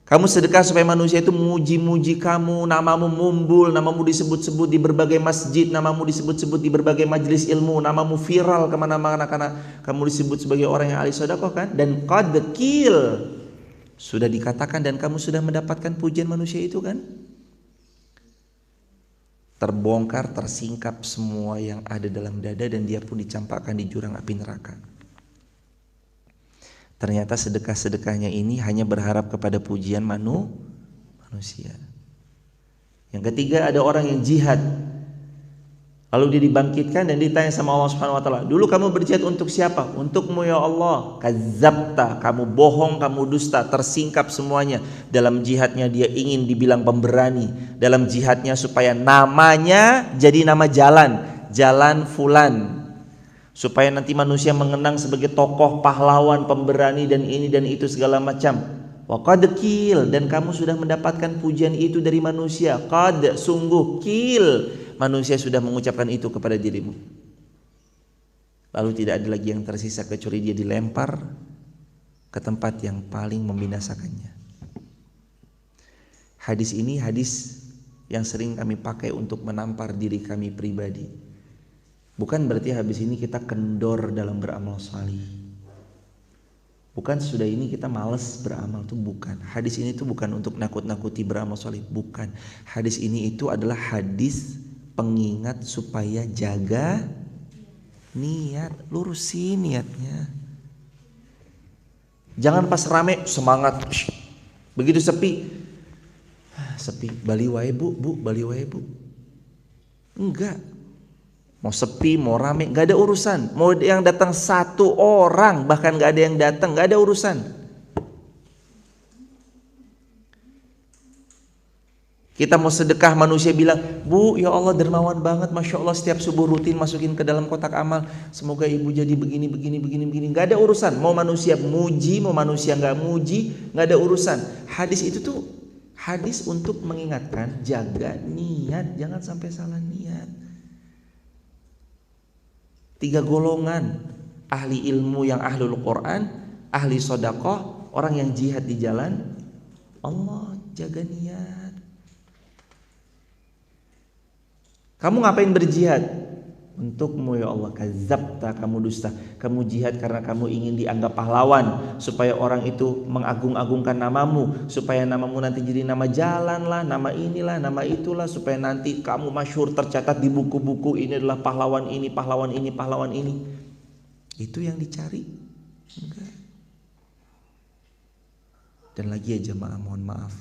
Kamu sedekah supaya manusia itu muji-muji kamu, namamu mumbul, namamu disebut-sebut di berbagai masjid, namamu disebut-sebut di berbagai majelis ilmu, namamu viral kemana-mana karena kamu disebut sebagai orang yang ahli sedekah kan? Dan qad qil, sudah dikatakan dan kamu sudah mendapatkan pujian manusia itu kan? Terbongkar, tersingkap semua yang ada dalam dada dan dia pun dicampakkan di jurang api neraka. Ternyata sedekah-sedekahnya ini hanya berharap kepada pujian manusia. Yang ketiga, ada orang yang jihad. Lalu dia dibangkitkan dan ditanya sama Allah Subhanahu wa taala, "Dulu kamu berjihad untuk siapa?" "Untukmu ya Allah." Kadzabta, kamu bohong, kamu dusta, tersingkap semuanya. Dalam jihadnya dia ingin dibilang pemberani. Dalam jihadnya supaya namanya jadi nama jalan, Jalan Fulan. Supaya nanti manusia mengenang sebagai tokoh pahlawan, pemberani dan ini dan itu segala macam. Wa qad qil, dan kamu sudah mendapatkan pujian itu dari manusia. Qad, sungguh, qil, manusia sudah mengucapkan itu kepada dirimu. Lalu tidak ada lagi yang tersisa kecuali dia dilempar ke tempat yang paling membinasakannya. Hadis ini hadis yang sering kami pakai untuk menampar diri kami pribadi. Bukan berarti habis ini kita kendor dalam beramal salih. Bukan sudah ini kita malas beramal, itu bukan. Hadis ini tuh bukan untuk nakut-nakuti beramal salih, bukan. Hadis ini itu adalah hadis pengingat supaya jaga niat, lurusin niatnya. Jangan pas rame semangat, begitu sepi, bali wae bu, bali wae bu. Enggak. Mau sepi, mau rame, gak ada urusan. Mau yang datang 1 orang, bahkan gak ada yang datang, gak ada urusan. Kita mau sedekah, manusia bilang, "Bu, ya Allah dermawan banget, Masya Allah, setiap subuh rutin masukin ke dalam kotak amal. Semoga ibu jadi begini. Gak ada urusan. Mau manusia muji, mau manusia gak muji, gak ada urusan. Hadis itu tuh hadis untuk mengingatkan, jaga niat, jangan sampai salah niat. 3 golongan, ahli ilmu yang ahlul Quran, ahli sedekah, orang yang jihad di jalan Allah. Jaga niat. Kamu ngapain berjihad? Untukmu ya Allah. Kadzabta, kamu dusta. Kamu jihad karena kamu ingin dianggap pahlawan, supaya orang itu mengagung-agungkan namamu, supaya namamu nanti jadi nama jalan lah, nama inilah, nama itulah, supaya nanti kamu masyhur, tercatat di buku-buku, ini adalah pahlawan ini, pahlawan ini, pahlawan ini. Itu yang dicari? Enggak. Dan lagi ya jemaah, mohon maaf,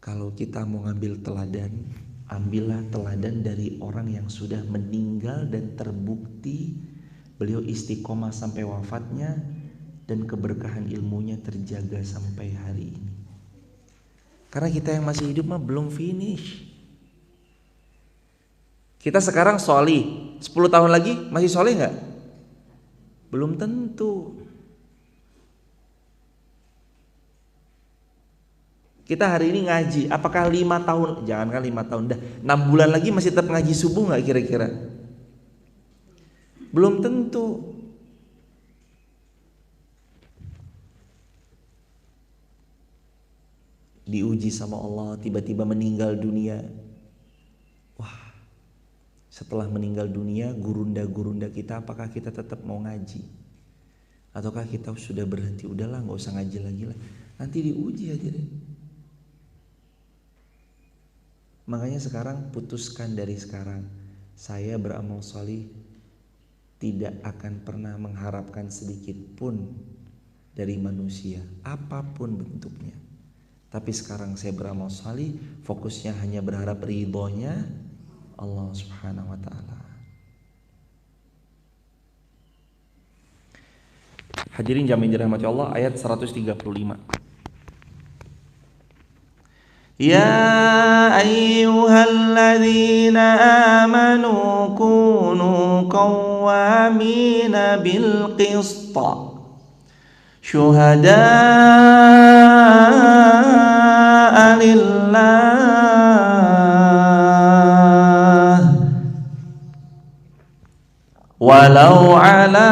kalau kita mau ngambil teladan, ambillah teladan dari orang yang sudah meninggal dan terbukti beliau istiqomah sampai wafatnya dan keberkahan ilmunya terjaga sampai hari ini. Karena kita yang masih hidup mah belum finish. Kita sekarang sholih, 10 tahun lagi masih sholih gak? Belum tentu. Kita hari ini ngaji, apakah 5 tahun, jangankan 5 tahun dah, 6 bulan lagi masih tetap ngaji subuh gak kira-kira? Belum tentu. Diuji sama Allah, tiba-tiba meninggal dunia. Wah, setelah meninggal dunia, gurunda-gurunda kita, apakah kita tetap mau ngaji? Ataukah kita sudah berhenti, udahlah gak usah ngaji lagi lah, nanti diuji aja deh. Makanya sekarang putuskan dari sekarang, saya beramal sholih tidak akan pernah mengharapkan sedikit pun dari manusia, apapun bentuknya. Tapi sekarang saya beramal sholih, fokusnya hanya berharap ridhonya Allah Subhanahu wa taala. Hadirin jamaah dirahmati Allah, ayat 135. Ya ayyuhalladzina amanu kunu qawwamina bil qist syuhada'a lillah walau ala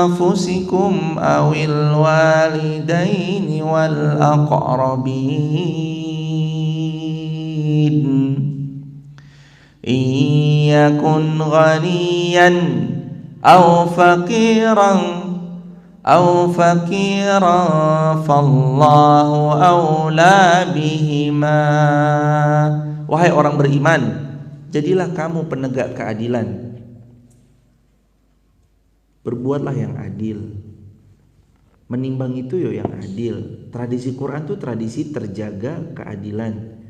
anfusikum awil walidaini wal aqrabin iyakun ghaniyan aw faqiran fallahu awla bihima. Wahai orang beriman, jadilah kamu penegak keadilan, berbuatlah yang adil, menimbang itu yang adil. Tradisi Quran itu tradisi terjaga keadilan,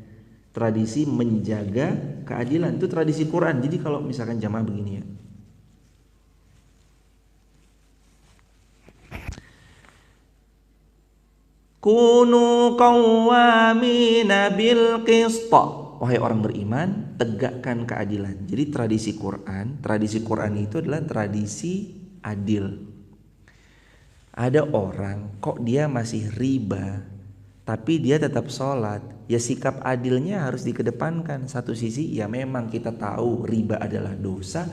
tradisi menjaga keadilan, itu tradisi Quran. Jadi kalau misalkan jamaah begini ya, kunu qawwamina bil qist. Wahai orang beriman, tegakkan keadilan. Jadi tradisi Quran itu adalah tradisi adil. Ada orang kok dia masih riba tapi dia tetap sholat, ya sikap adilnya harus dikedepankan. Satu sisi ya memang kita tahu riba adalah dosa,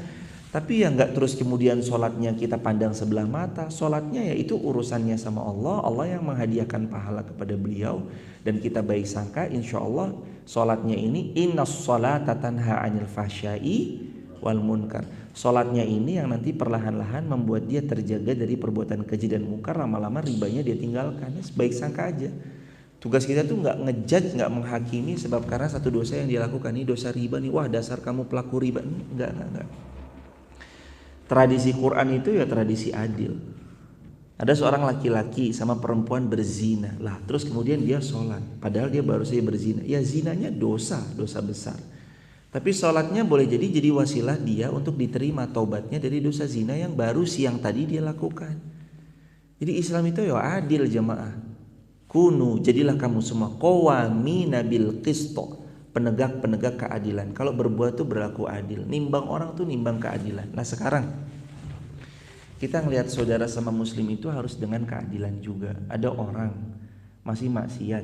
tapi ya nggak terus kemudian sholatnya kita pandang sebelah mata. Sholatnya ya itu urusannya sama Allah, Allah yang menghadiahkan pahala kepada beliau, dan kita baik sangka insya Allah sholatnya ini innas sholata tanha anil fahsya'i wal munkar. Sholatnya ini yang nanti perlahan-lahan membuat dia terjaga dari perbuatan keji dan munkar, lama-lama ribanya dia tinggalkan. Baik sangka aja. Tugas kita tuh nggak ngejudge, nggak menghakimi sebab karena satu dosa yang dia lakukan ini dosa riba nih, wah dasar kamu pelaku riba. Enggak. Tradisi Quran itu ya tradisi adil. Ada seorang laki-laki sama perempuan berzina lah, terus kemudian dia sholat, padahal dia baru saja berzina. Ya zinanya dosa besar. Tapi sholatnya boleh jadi wasilah dia untuk diterima taubatnya dari dosa zina yang baru siang tadi dia lakukan. Jadi Islam itu ya adil jamaah. Kunu, jadilah kamu semua qawwamina bil qist, penegak keadilan. Kalau berbuat tuh berlaku adil, nimbang orang tuh nimbang keadilan. Nah sekarang kita ngelihat saudara sama muslim itu harus dengan keadilan juga. Ada orang masih maksiat,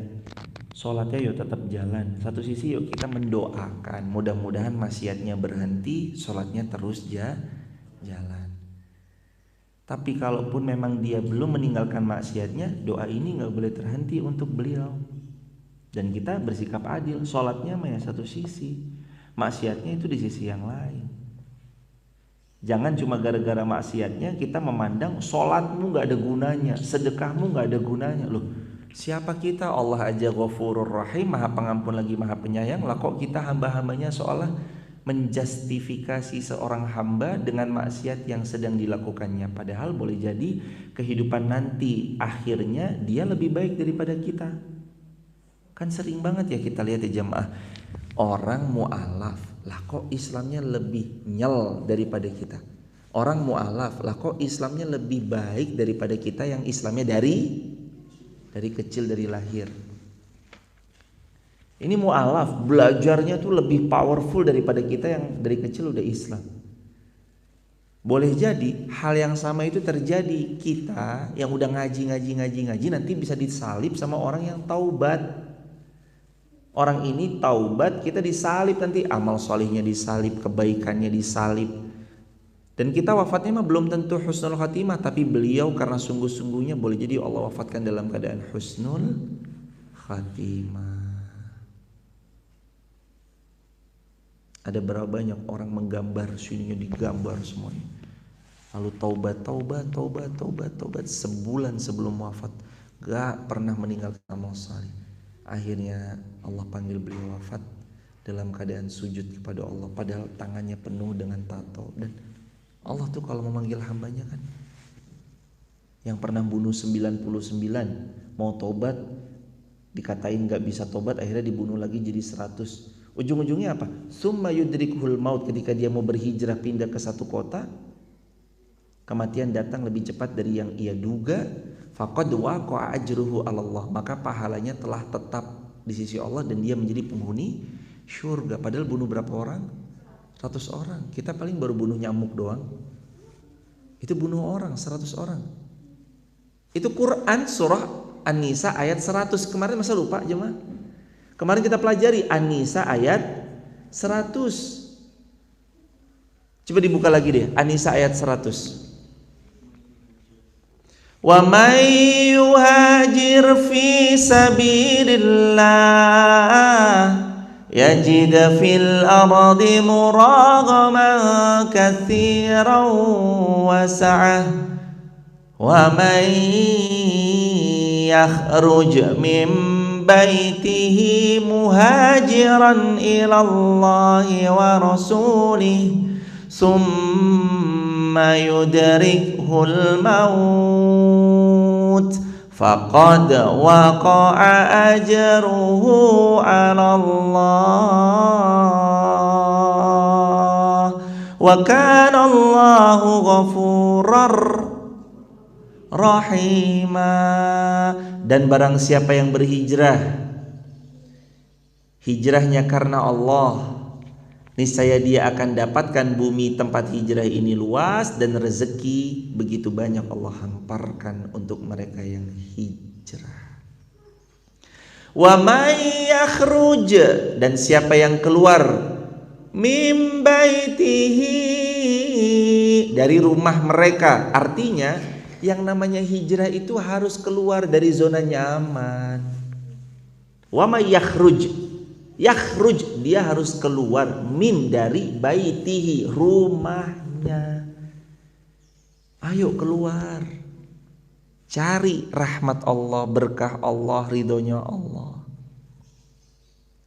sholatnya yuk tetap jalan. Satu sisi yuk kita mendoakan, mudah-mudahan maksiatnya berhenti, sholatnya terus jalan. Tapi kalaupun memang dia belum meninggalkan maksiatnya, doa ini gak boleh terhenti untuk beliau. Dan kita bersikap adil, sholatnya mah ya satu sisi, maksiatnya itu di sisi yang lain. Jangan cuma gara-gara maksiatnya kita memandang sholatmu gak ada gunanya, sedekahmu gak ada gunanya. Loh, siapa kita? Allah aja Ghafurur Rahim, maha pengampun lagi maha penyayang. Lah kok kita hamba-hambanya seolah menjustifikasi seorang hamba dengan maksiat yang sedang dilakukannya. Padahal boleh jadi kehidupan nanti akhirnya dia lebih baik daripada kita. Kan sering banget ya kita lihat ya jamaah, orang mu'alaf, lah kok Islamnya lebih nyel daripada kita. Orang mu'alaf, lah kok Islamnya lebih baik daripada kita yang Islamnya dari kecil, dari lahir. Ini mu'alaf, belajarnya tuh lebih powerful daripada kita yang dari kecil udah Islam. Boleh jadi hal yang sama itu terjadi, kita yang udah ngaji nanti bisa disalib sama orang yang taubat. Orang ini taubat, kita disalib nanti, amal solihnya disalib, kebaikannya disalib. Dan kita wafatnya mah belum tentu husnul khatimah, tapi beliau karena sungguh-sungguhnya boleh jadi Allah wafatkan dalam keadaan husnul khatimah. Ada berapa banyak orang menggambar, sininya digambar semuanya. Lalu taubat sebulan sebelum wafat, gak pernah meninggalkan amal salih. Akhirnya Allah panggil beliau wafat dalam keadaan sujud kepada Allah, padahal tangannya penuh dengan tato. Dan Allah tuh kalau memanggil hambanya kan, yang pernah bunuh 99 mau tobat dikatain gak bisa tobat, akhirnya dibunuh lagi jadi 100. Ujung-ujungnya apa? Summa yudrikuhul maut, ketika dia mau berhijrah pindah ke satu kota, kematian datang lebih cepat dari yang ia duga. Faqad waqa'a ajruhu 'ala Allah, maka pahalanya telah tetap di sisi Allah dan dia menjadi penghuni syurga. Padahal bunuh berapa orang? 100 orang. Kita paling baru bunuh nyamuk doang. Itu bunuh orang 100 orang. Itu Quran surah An-Nisa ayat 100. Kemarin masa lupa jemaah? Kemarin kita pelajari An-Nisa ayat 100. Coba dibuka lagi deh, An-Nisa ayat 100. Wa may yuhajir fi sabilillah yajid fil ardi muragaman katsiran wa sa'ah wa may yakhruj min baitihi muhajiran ila Allah wa rasulih summa yudrikhul maut faqad waqa'a ajruhu 'ala Allah wa kana Allahu ghafurar rahimah. Dan barang siapa yang berhijrah, hijrahnya karena Allah, niscaya dia akan dapatkan bumi tempat hijrah ini luas dan rezeki begitu banyak Allah hamparkan untuk mereka yang hijrah. Wa may yakhruj, dan siapa yang keluar, mim baitihi, dari rumah mereka. Artinya yang namanya hijrah itu harus keluar dari zona nyaman. Wa may yakhruj, yakhruj, dia harus keluar, min, dari baitihi, rumahnya. Ayo keluar, cari rahmat Allah, berkah Allah, ridhonya Allah.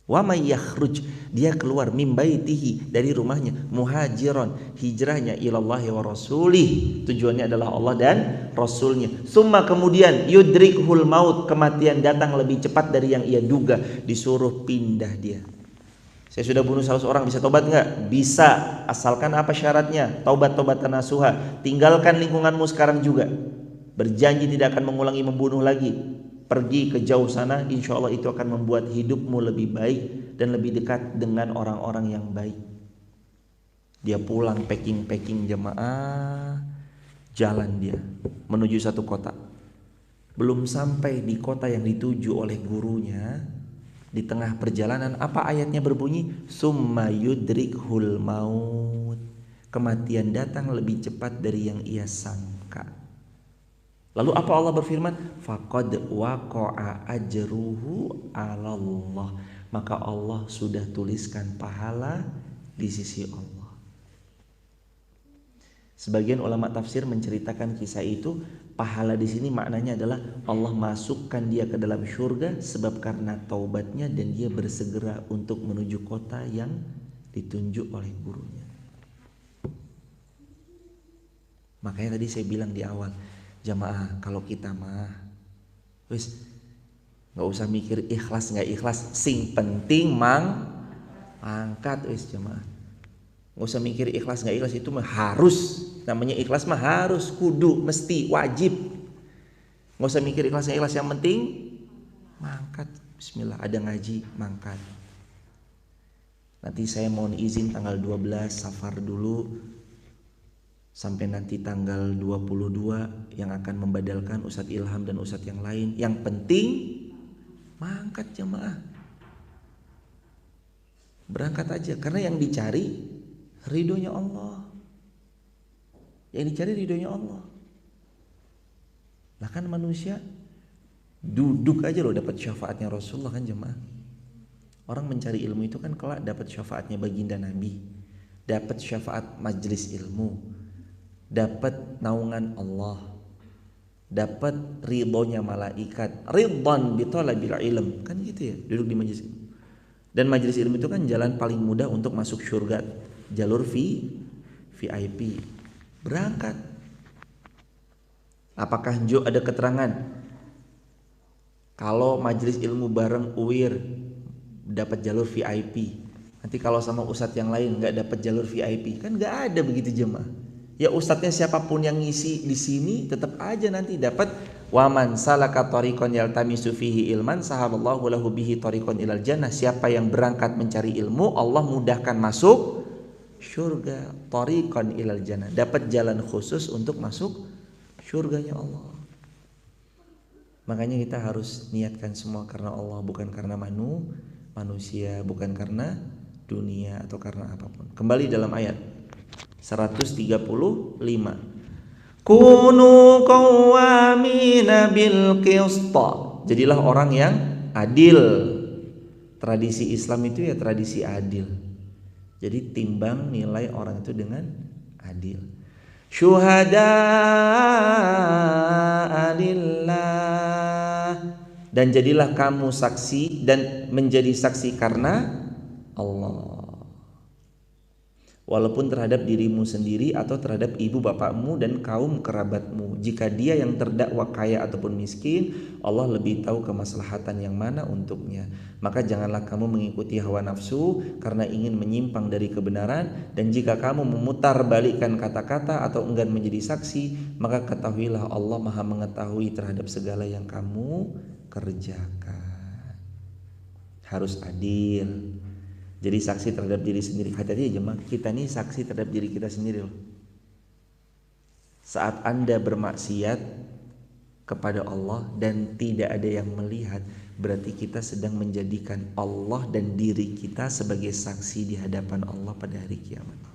Wa may yakhruj, dia keluar, min baitihi, dari rumahnya, muhajiran, hijrahnya ilallahi wa rasulih, tujuannya adalah Allah dan Rasulnya. Summa, kemudian, yudrikhul maut, kematian datang lebih cepat dari yang ia duga, disuruh pindah dia. Saya sudah bunuh 100 orang, bisa tobat nggak? Bisa, asalkan apa syaratnya? Taubat-taubatan nasuha. Tinggalkan lingkunganmu sekarang juga, berjanji tidak akan mengulangi membunuh lagi. Pergi ke jauh sana, insya Allah itu akan membuat hidupmu lebih baik dan lebih dekat dengan orang-orang yang baik. Dia pulang packing jemaah, jalan dia menuju satu kota. Belum sampai di kota yang dituju oleh gurunya, di tengah perjalanan apa ayatnya berbunyi? Summa yudrikhul maut, kematian datang lebih cepat dari yang ia sangka. Lalu apa Allah berfirman? Faqad waqa'a ajruhu 'ala Allah, maka Allah sudah tuliskan pahala di sisi Allah. Sebagian ulama tafsir menceritakan kisah itu, pahala di sini maknanya adalah Allah masukkan dia ke dalam surga sebab karena taubatnya dan dia bersegera untuk menuju kota yang ditunjuk oleh gurunya. Makanya tadi saya bilang di awal, jamaah, kalau kita mah wis nggak usah mikir ikhlas nggak ikhlas, sing penting angkat wis jamaah. Nggak usah mikir ikhlas nggak ikhlas, itu mah harus, namanya ikhlas mah harus, kudu, mesti, wajib. Nggak usah mikir ikhlas nggak ikhlas, yang penting mangkat. Bismillah, ada ngaji mangkat. Nanti saya mohon izin tanggal 12 Safar dulu sampai nanti tanggal 22 yang akan membadalkan Ustadz Ilham dan Ustadz yang lain. Yang penting mangkat jemaah, berangkat aja, karena yang dicari ridhonya Allah. Yang dicari ridhonya Allah. Lah kan manusia duduk aja loh dapat syafaatnya Rasulullah kan jemaah. Orang mencari ilmu itu kan kelak dapat syafaatnya baginda Nabi, dapat syafaat majelis ilmu, dapat naungan Allah, dapat ridhonya malaikat, ridwan bi talabil ilm, kan gitu ya, duduk di majelis ilmu. Dan majelis ilmu itu kan jalan paling mudah untuk masuk surga, jalur VIP. Berangkat. Apakah ada keterangan kalau majelis ilmu bareng UIR dapat jalur VIP? Nanti kalau sama ustadz yang lain nggak dapat jalur VIP, kan nggak ada begitu jemaah. Ya ustadznya siapapun yang ngisi di sini tetap aja nanti dapat. Waman salaka tariqan yaltamisu fihi ilman sahaballahu lahu bihi tariqan ilal jannah. Siapa yang berangkat mencari ilmu, Allah mudahkan masuk syurga, thariqan ilal jannah, dapat jalan khusus untuk masuk syurganya Allah. Makanya kita harus niatkan semua karena Allah, bukan karena manusia, bukan karena dunia atau karena apapun. Kembali dalam ayat 135. Kunu qawwamina bil qista. Jadilah orang yang adil. Tradisi Islam itu ya tradisi adil. Jadi timbang nilai orang itu dengan adil. Syuhada lillah, dan jadilah kamu saksi dan menjadi saksi karena Allah. Walaupun terhadap dirimu sendiri atau terhadap ibu bapakmu dan kaum kerabatmu. Jika dia yang terdakwa kaya ataupun miskin, Allah lebih tahu kemaslahatan yang mana untuknya. Maka janganlah kamu mengikuti hawa nafsu karena ingin menyimpang dari kebenaran. Dan jika kamu memutarbalikkan kata-kata atau enggan menjadi saksi, maka ketahuilah Allah Maha mengetahui terhadap segala yang kamu kerjakan. Harus adil. Jadi saksi terhadap diri sendiri. Hati-hati ya jemaah, kita nih saksi terhadap diri kita sendiri loh. Saat Anda bermaksiat kepada Allah dan tidak ada yang melihat, berarti kita sedang menjadikan Allah dan diri kita sebagai saksi di hadapan Allah pada hari kiamat.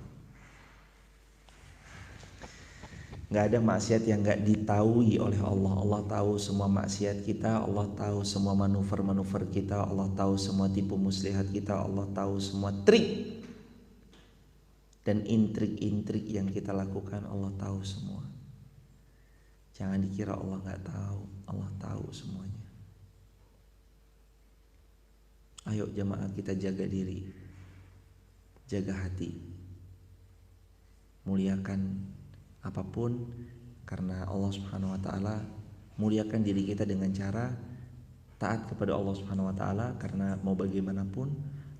Gak ada maksiat yang gak ditahui oleh Allah. Allah tahu semua maksiat kita, Allah tahu semua manuver-manuver kita, Allah tahu semua tipu muslihat kita, Allah tahu semua trik dan intrik-intrik yang kita lakukan, Allah tahu semua. Jangan dikira Allah gak tahu, Allah tahu semuanya. Ayo jemaah, kita jaga diri, jaga hati, muliakan apapun, karena Allah Subhanahu wa taala muliakan diri kita dengan cara taat kepada Allah Subhanahu wa taala, karena mau bagaimanapun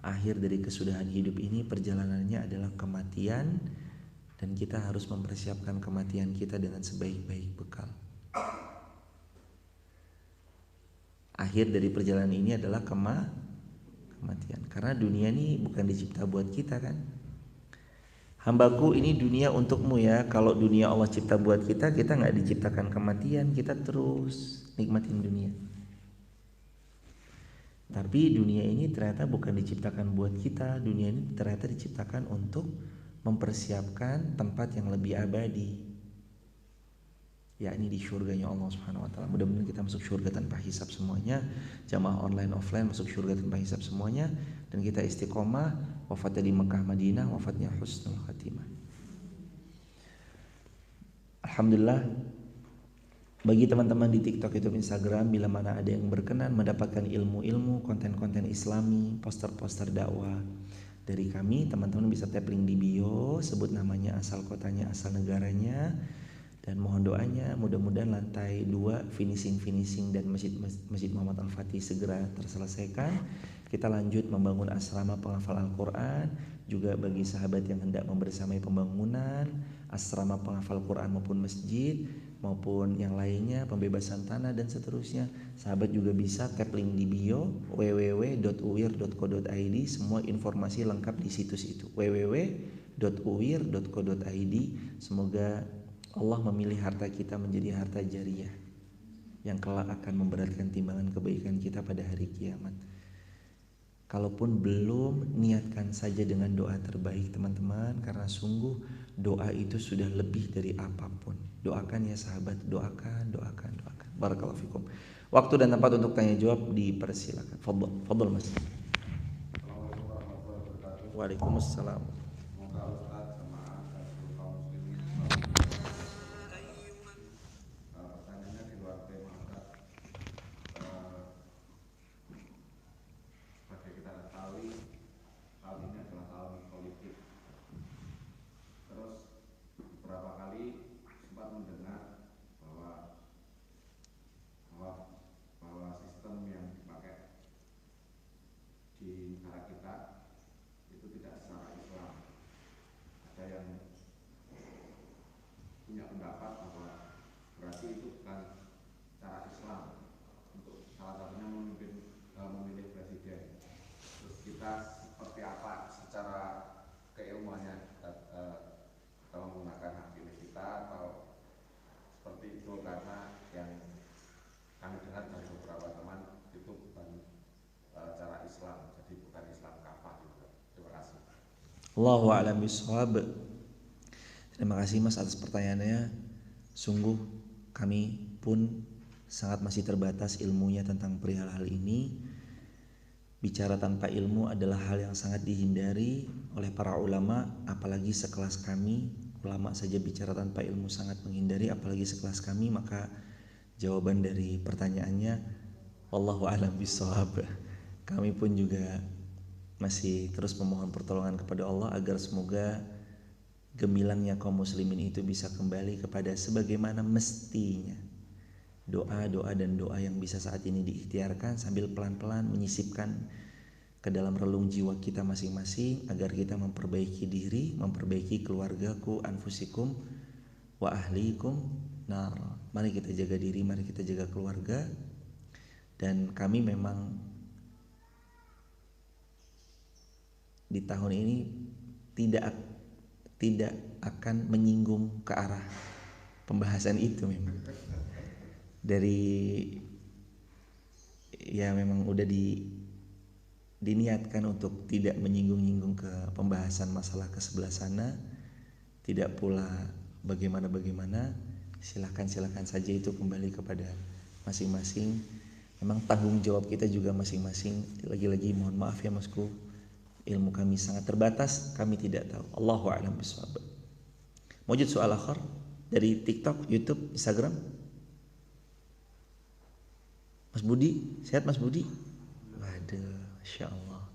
akhir dari kesudahan hidup ini perjalanannya adalah kematian, dan kita harus mempersiapkan kematian kita dengan sebaik-baik bekal. Akhir dari perjalanan ini adalah kematian, karena dunia ini bukan dicipta buat kita kan. Hambaku, ini dunia untukmu ya. Kalau dunia Allah cipta buat kita, kita gak diciptakan kematian, kita terus nikmatin dunia. Tapi dunia ini ternyata bukan diciptakan buat kita. Dunia ini ternyata diciptakan untuk mempersiapkan tempat yang lebih abadi, yakni di syurganya Allah Subhanahu wa taala. Mudah-mudahan kita masuk syurga tanpa hisab semuanya. Jamaah online offline masuk syurga tanpa hisab semuanya, dan kita istiqomah, wafatnya di Mekah Madinah, wafatnya husnul khatimah. Alhamdulillah, bagi teman-teman di TikTok, YouTube, Instagram, bila mana ada yang berkenan mendapatkan ilmu-ilmu, konten-konten Islami, poster-poster dakwah dari kami, teman-teman bisa tap link di bio, sebut namanya, asal kotanya, asal negaranya, dan mohon doanya mudah-mudahan lantai 2 finishing dan Masjid Muhammad Al-Fatih segera terselesaikan. Kita lanjut membangun asrama penghafal Al-Quran, juga bagi sahabat yang hendak membersamai pembangunan asrama penghafal Quran maupun masjid maupun yang lainnya, pembebasan tanah dan seterusnya, sahabat juga bisa tap link di bio www.uwir.co.id. Semua informasi lengkap di situs itu, www.uwir.co.id. Semoga Allah memilih harta kita menjadi harta jariyah yang kelak akan memberatkan timbangan kebaikan kita pada hari kiamat. Kalaupun belum, niatkan saja dengan doa terbaik teman-teman, karena sungguh doa itu sudah lebih dari apapun. Doakan ya sahabat, doakan. Barakallahu fikum. Waktu dan tempat untuk tanya jawab dipersilakan. Fadhol Mas. Waalaikumsalam. Allahu a'lam bishawab. Terima kasih Mas atas pertanyaannya. Sungguh kami pun sangat masih terbatas ilmunya tentang perihal hal ini. Bicara tanpa ilmu adalah hal yang sangat dihindari oleh para ulama, apalagi sekelas kami. Ulama saja bicara tanpa ilmu sangat menghindari, apalagi sekelas kami. Maka jawaban dari pertanyaannya wallahu a'lam bishawab. Kami pun juga masih terus memohon pertolongan kepada Allah agar semoga gemilangnya kaum muslimin itu bisa kembali kepada sebagaimana mestinya. Doa-doa dan doa yang bisa saat ini diikhtiarkan sambil pelan-pelan menyisipkan ke dalam relung jiwa kita masing-masing agar kita memperbaiki diri, memperbaiki keluargaku, anfusikum wa ahlikum nar. Mari kita jaga diri, mari kita jaga keluarga. Dan kami memang di tahun ini tidak akan menyinggung ke arah pembahasan itu. Memang dari ya memang udah diniatkan untuk tidak menyinggung-nyinggung ke pembahasan masalah ke sebelah sana, tidak pula bagaimana. Silakan saja itu kembali kepada masing-masing. Memang tanggung jawab kita juga masing-masing. Lagi-lagi mohon maaf ya Masku, ilmu kami sangat terbatas, kami tidak tahu. Allahu a'lam bishawab. Mawjud soal akhir dari TikTok, YouTube, Instagram. Mas Budi, sehat Mas Budi? Waduh, Masya Allah.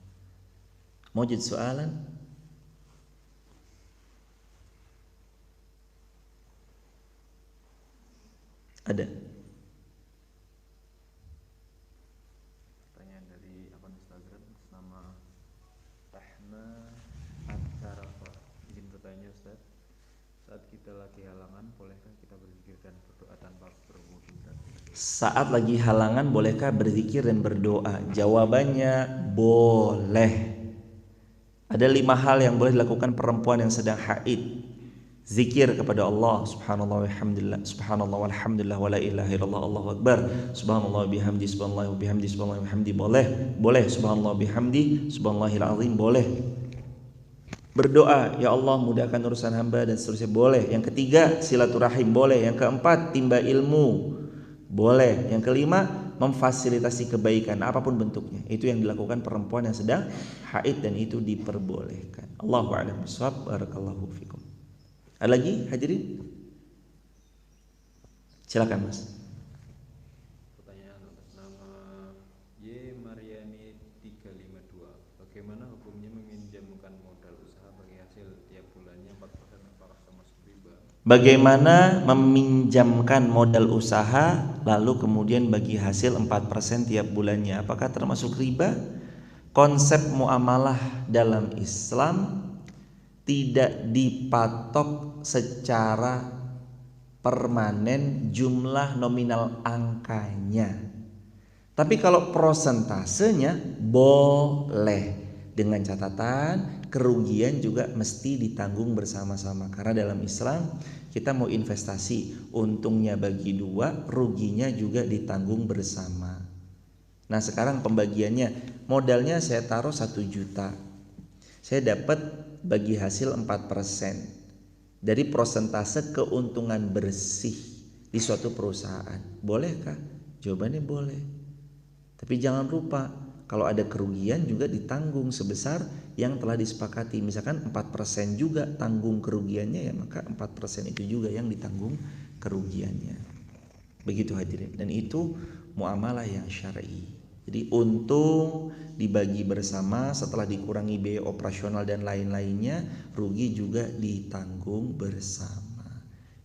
Mawjud soalan? Ada. Pertanyaan dari akun Instagram nama Tahna At-Tarafa. Izin bertanya Ustaz, saat kita lagi halangan bolehkah kita berzikir dan berdoa tanpa berwudu? Saat lagi halangan bolehkah berzikir dan berdoa? Jawabannya boleh. Ada 5 hal yang boleh dilakukan perempuan yang sedang haid. Zikir kepada Allah, subhanallah walhamdulillah, subhanallah walhamdulillah wala ilaha illallah, Allahu akbar, subhanallah bihamdi, subhanallah bihamdi, subhanallah bihamdi, boleh, subhanallah bihamdi, subhanallahil azim, boleh. Berdoa, ya Allah mudahkan urusan hamba dan seterusnya, boleh. Yang ketiga, silaturahim, boleh. Yang keempat, timba ilmu, boleh. Yang kelima, memfasilitasi kebaikan apapun bentuknya. Itu yang dilakukan perempuan yang sedang haid dan itu diperbolehkan. Allahu a'lam bishawab. Barakallahu fikum. Ada lagi hadirin? Silakan Mas. Pertanyaan atas nama Y Mariani 352. Bagaimana hukumnya meminjamkan modal usaha bagi hasil tiap bulannya 4%, apakah termasuk riba? Bagaimana meminjamkan modal usaha lalu kemudian bagi hasil 4% tiap bulannya, apakah termasuk riba? Konsep muamalah dalam Islam tidak dipatok secara permanen jumlah nominal angkanya. Tapi kalau prosentasenya boleh, dengan catatan kerugian juga mesti ditanggung bersama-sama. Karena dalam Islam kita mau investasi, untungnya bagi 2, ruginya juga ditanggung bersama. Nah sekarang pembagiannya, modalnya saya taruh 1 juta, saya dapat bagi hasil 4% dari prosentase keuntungan bersih di suatu perusahaan. Bolehkah? Jawabannya boleh. Tapi jangan lupa kalau ada kerugian juga ditanggung sebesar yang telah disepakati. Misalkan 4% juga tanggung kerugiannya, ya maka 4% itu juga yang ditanggung kerugiannya. Begitu hadirin. Dan itu muamalah yang syar'i. Jadi untung dibagi bersama setelah dikurangi biaya operasional dan lain-lainnya, rugi juga ditanggung bersama.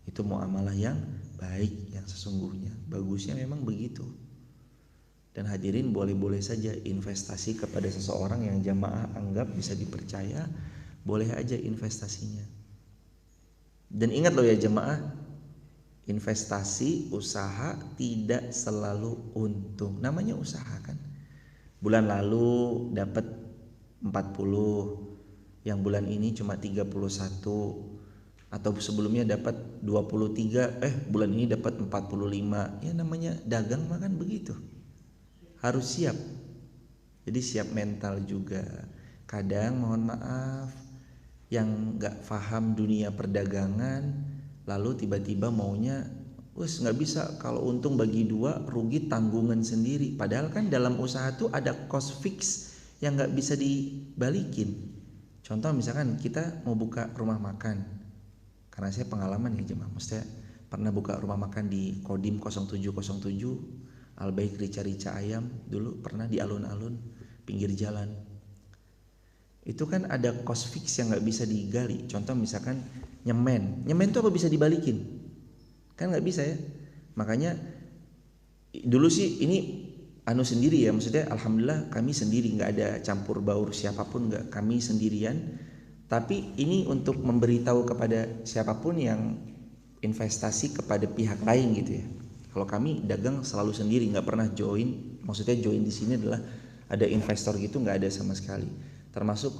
Itu muamalah yang baik, yang sesungguhnya. Bagusnya memang begitu. Dan hadirin boleh-boleh saja investasi kepada seseorang yang jamaah anggap bisa dipercaya, boleh aja investasinya. Dan ingat loh ya jamaah, investasi usaha tidak selalu untung. Namanya usaha kan. Bulan lalu dapat 40, yang bulan ini cuma 31, atau sebelumnya dapat 23, bulan ini dapat 45. Ya namanya dagang mah kan begitu. Harus siap. Jadi siap mental juga. Kadang mohon maaf, yang nggak paham dunia perdagangan, lalu tiba-tiba maunya, wes nggak bisa, kalau untung bagi dua, rugi tanggungan sendiri. Padahal kan dalam usaha tuh ada cost fix yang nggak bisa dibalikin. Contoh misalkan kita mau buka rumah makan, karena saya pengalaman ya jemaah, maksudnya pernah buka rumah makan di Kodim 0707, Al-Baik Rica-Rica Ayam, dulu pernah di alun-alun pinggir jalan. Itu kan ada cost fix yang nggak bisa digali. Contoh misalkan nyemen tuh apa bisa dibalikin? Kan nggak bisa ya. Makanya dulu sih ini sendiri ya, maksudnya alhamdulillah kami sendiri, nggak ada campur baur siapapun, nggak, kami sendirian. Tapi ini untuk memberitahu kepada siapapun yang investasi kepada pihak lain gitu ya. Kalau kami dagang selalu sendiri, nggak pernah join. Maksudnya join di sini adalah ada investor gitu, nggak ada sama sekali. Termasuk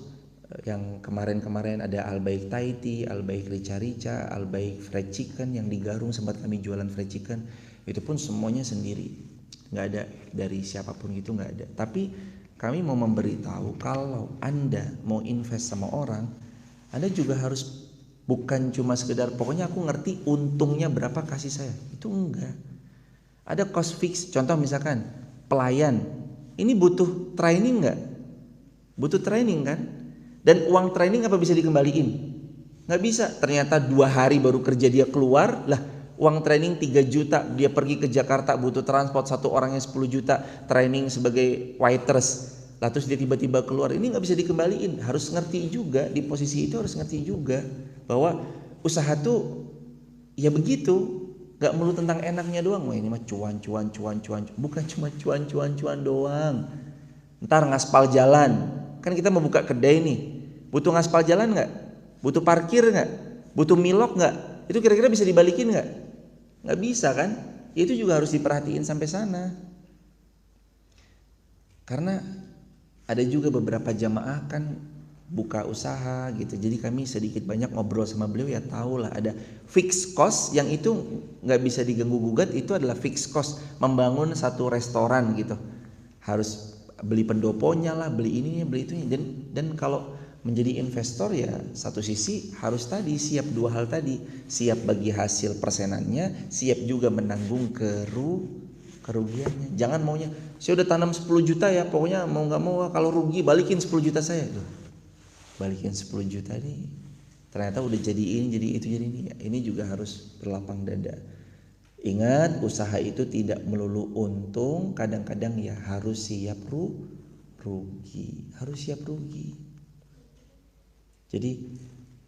yang kemarin-kemarin ada Al-Baik Taiti, Al-Baik Rica-Rica, Al-Baik Fried Chicken yang di Garung, sempat kami jualan fried chicken. Itu pun semuanya sendiri, nggak ada dari siapapun gitu, nggak ada. Tapi kami mau memberitahu kalau Anda mau invest sama orang, Anda juga harus bukan cuma sekedar pokoknya aku ngerti untungnya berapa kasih saya. Itu enggak. Ada cost fix. Contoh misalkan pelayan, ini butuh training nggak? Butuh training kan? Dan uang training apa bisa dikembaliin? Nggak bisa. Ternyata 2 hari baru kerja dia keluar, lah uang training 3 juta, dia pergi ke Jakarta butuh transport, satu orangnya 10 juta training sebagai waiters, lah terus dia tiba-tiba keluar, ini nggak bisa dikembaliin. Harus ngerti juga, di posisi itu harus ngerti juga bahwa usaha tuh ya begitu, nggak melulu tentang enaknya doang. Wah ini mah cuan, bukan cuma cuan doang. Ntar ngaspal jalan, kan kita mau buka kedai nih, butuh ngaspal jalan nggak? Butuh parkir nggak? Butuh milok nggak? Itu kira-kira bisa dibalikin nggak? Nggak bisa kan? Itu juga harus diperhatiin sampai sana. Karena ada juga beberapa jamaah kan buka usaha gitu, jadi kami sedikit banyak ngobrol sama beliau ya, tahu lah ada fixed cost yang itu nggak bisa diganggu gugat. Itu adalah fixed cost membangun satu restoran gitu, harus beli pendoponya lah, beli ininya, beli itunya. Dan kalau menjadi investor ya satu sisi harus tadi siap 2 hal tadi, siap bagi hasil persenannya, siap juga menanggung kerugiannya. Jangan maunya saya udah tanam 10 juta ya, pokoknya mau nggak mau kalau rugi balikin 10 juta saya. Loh, balikin 10 juta nih ternyata udah jadi ini, jadi itu, jadi ini. Ini juga harus berlapang dada. Ingat, usaha itu tidak melulu untung, kadang-kadang ya harus siap rugi, harus siap rugi. Jadi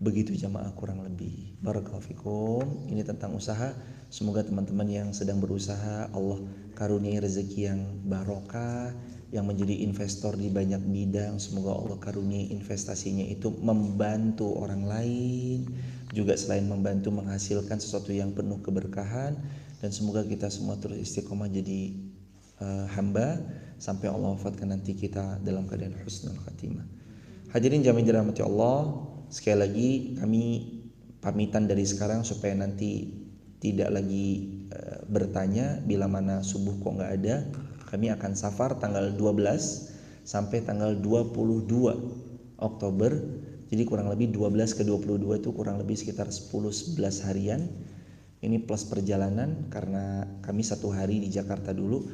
begitu jamaah kurang lebih. Barakallahu fikum. Ini tentang usaha. Semoga teman-teman yang sedang berusaha Allah karuniai rezeki yang barokah, yang menjadi investor di banyak bidang. Semoga Allah karuniai investasinya itu membantu orang lain, juga selain membantu menghasilkan sesuatu yang penuh keberkahan. Dan semoga kita semua terus istiqomah jadi hamba sampai Allah wafatkan nanti kita dalam keadaan husnul khatimah. Hadirin jamaah dirahmati Allah, sekali lagi kami pamitan dari sekarang supaya nanti tidak lagi bertanya bila mana subuh kok nggak ada. Kami akan safar tanggal 12 sampai tanggal 22 Oktober. Jadi kurang lebih 12 ke 22 itu kurang lebih sekitar 10-11 harian. Ini plus perjalanan karena kami 1 hari di Jakarta dulu.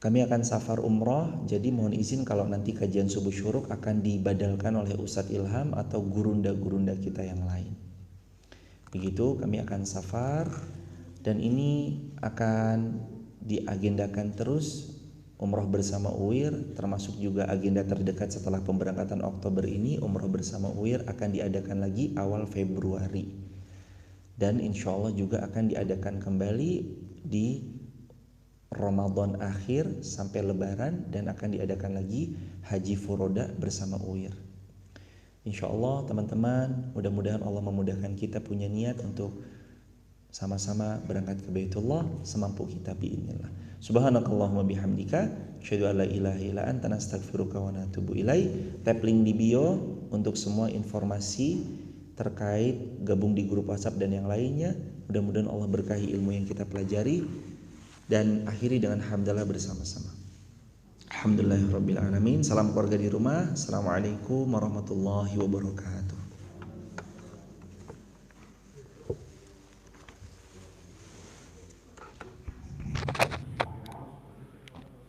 Kami akan safar umroh, jadi mohon izin kalau nanti kajian subuh syuruk akan dibadalkan oleh Ustadz Ilham atau gurunda-gurunda kita yang lain. Begitu kami akan safar, dan ini akan diagendakan terus umroh bersama UIR, termasuk juga agenda terdekat setelah pemberangkatan Oktober ini, umroh bersama UIR akan diadakan lagi awal Februari. Dan insya Allah juga akan diadakan kembali di Ramadan akhir sampai Lebaran, dan akan diadakan lagi Haji Furoda bersama UIR. Insya Allah teman-teman, mudah-mudahan Allah memudahkan kita punya niat untuk sama-sama berangkat ke Baitullah semampu kita biidznillah. Subhanakallahumma bihamdika, asyhadu an la ilaha illa anta, nastaghfiruka wa natubu ilaik. Tap link di bio untuk semua informasi terkait gabung di grup WhatsApp dan yang lainnya. Mudah-mudahan Allah berkahi ilmu yang kita pelajari, dan akhiri dengan hamdalah bersama-sama. Alhamdulillahirabbil alamin. Salam keluarga di rumah. Assalamualaikum warahmatullahi wabarakatuh.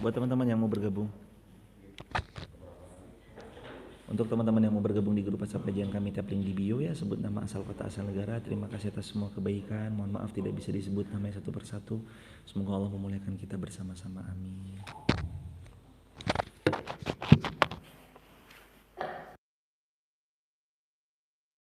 Buat teman-teman yang mau bergabung, untuk teman-teman yang mau bergabung di grup WhatsApp kajian kami, tap link di bio ya, sebut nama, asal kota, asal negara. Terima kasih atas semua kebaikan. Mohon maaf tidak bisa disebut namanya satu persatu. Semoga Allah memuliakan kita bersama-sama. Amin.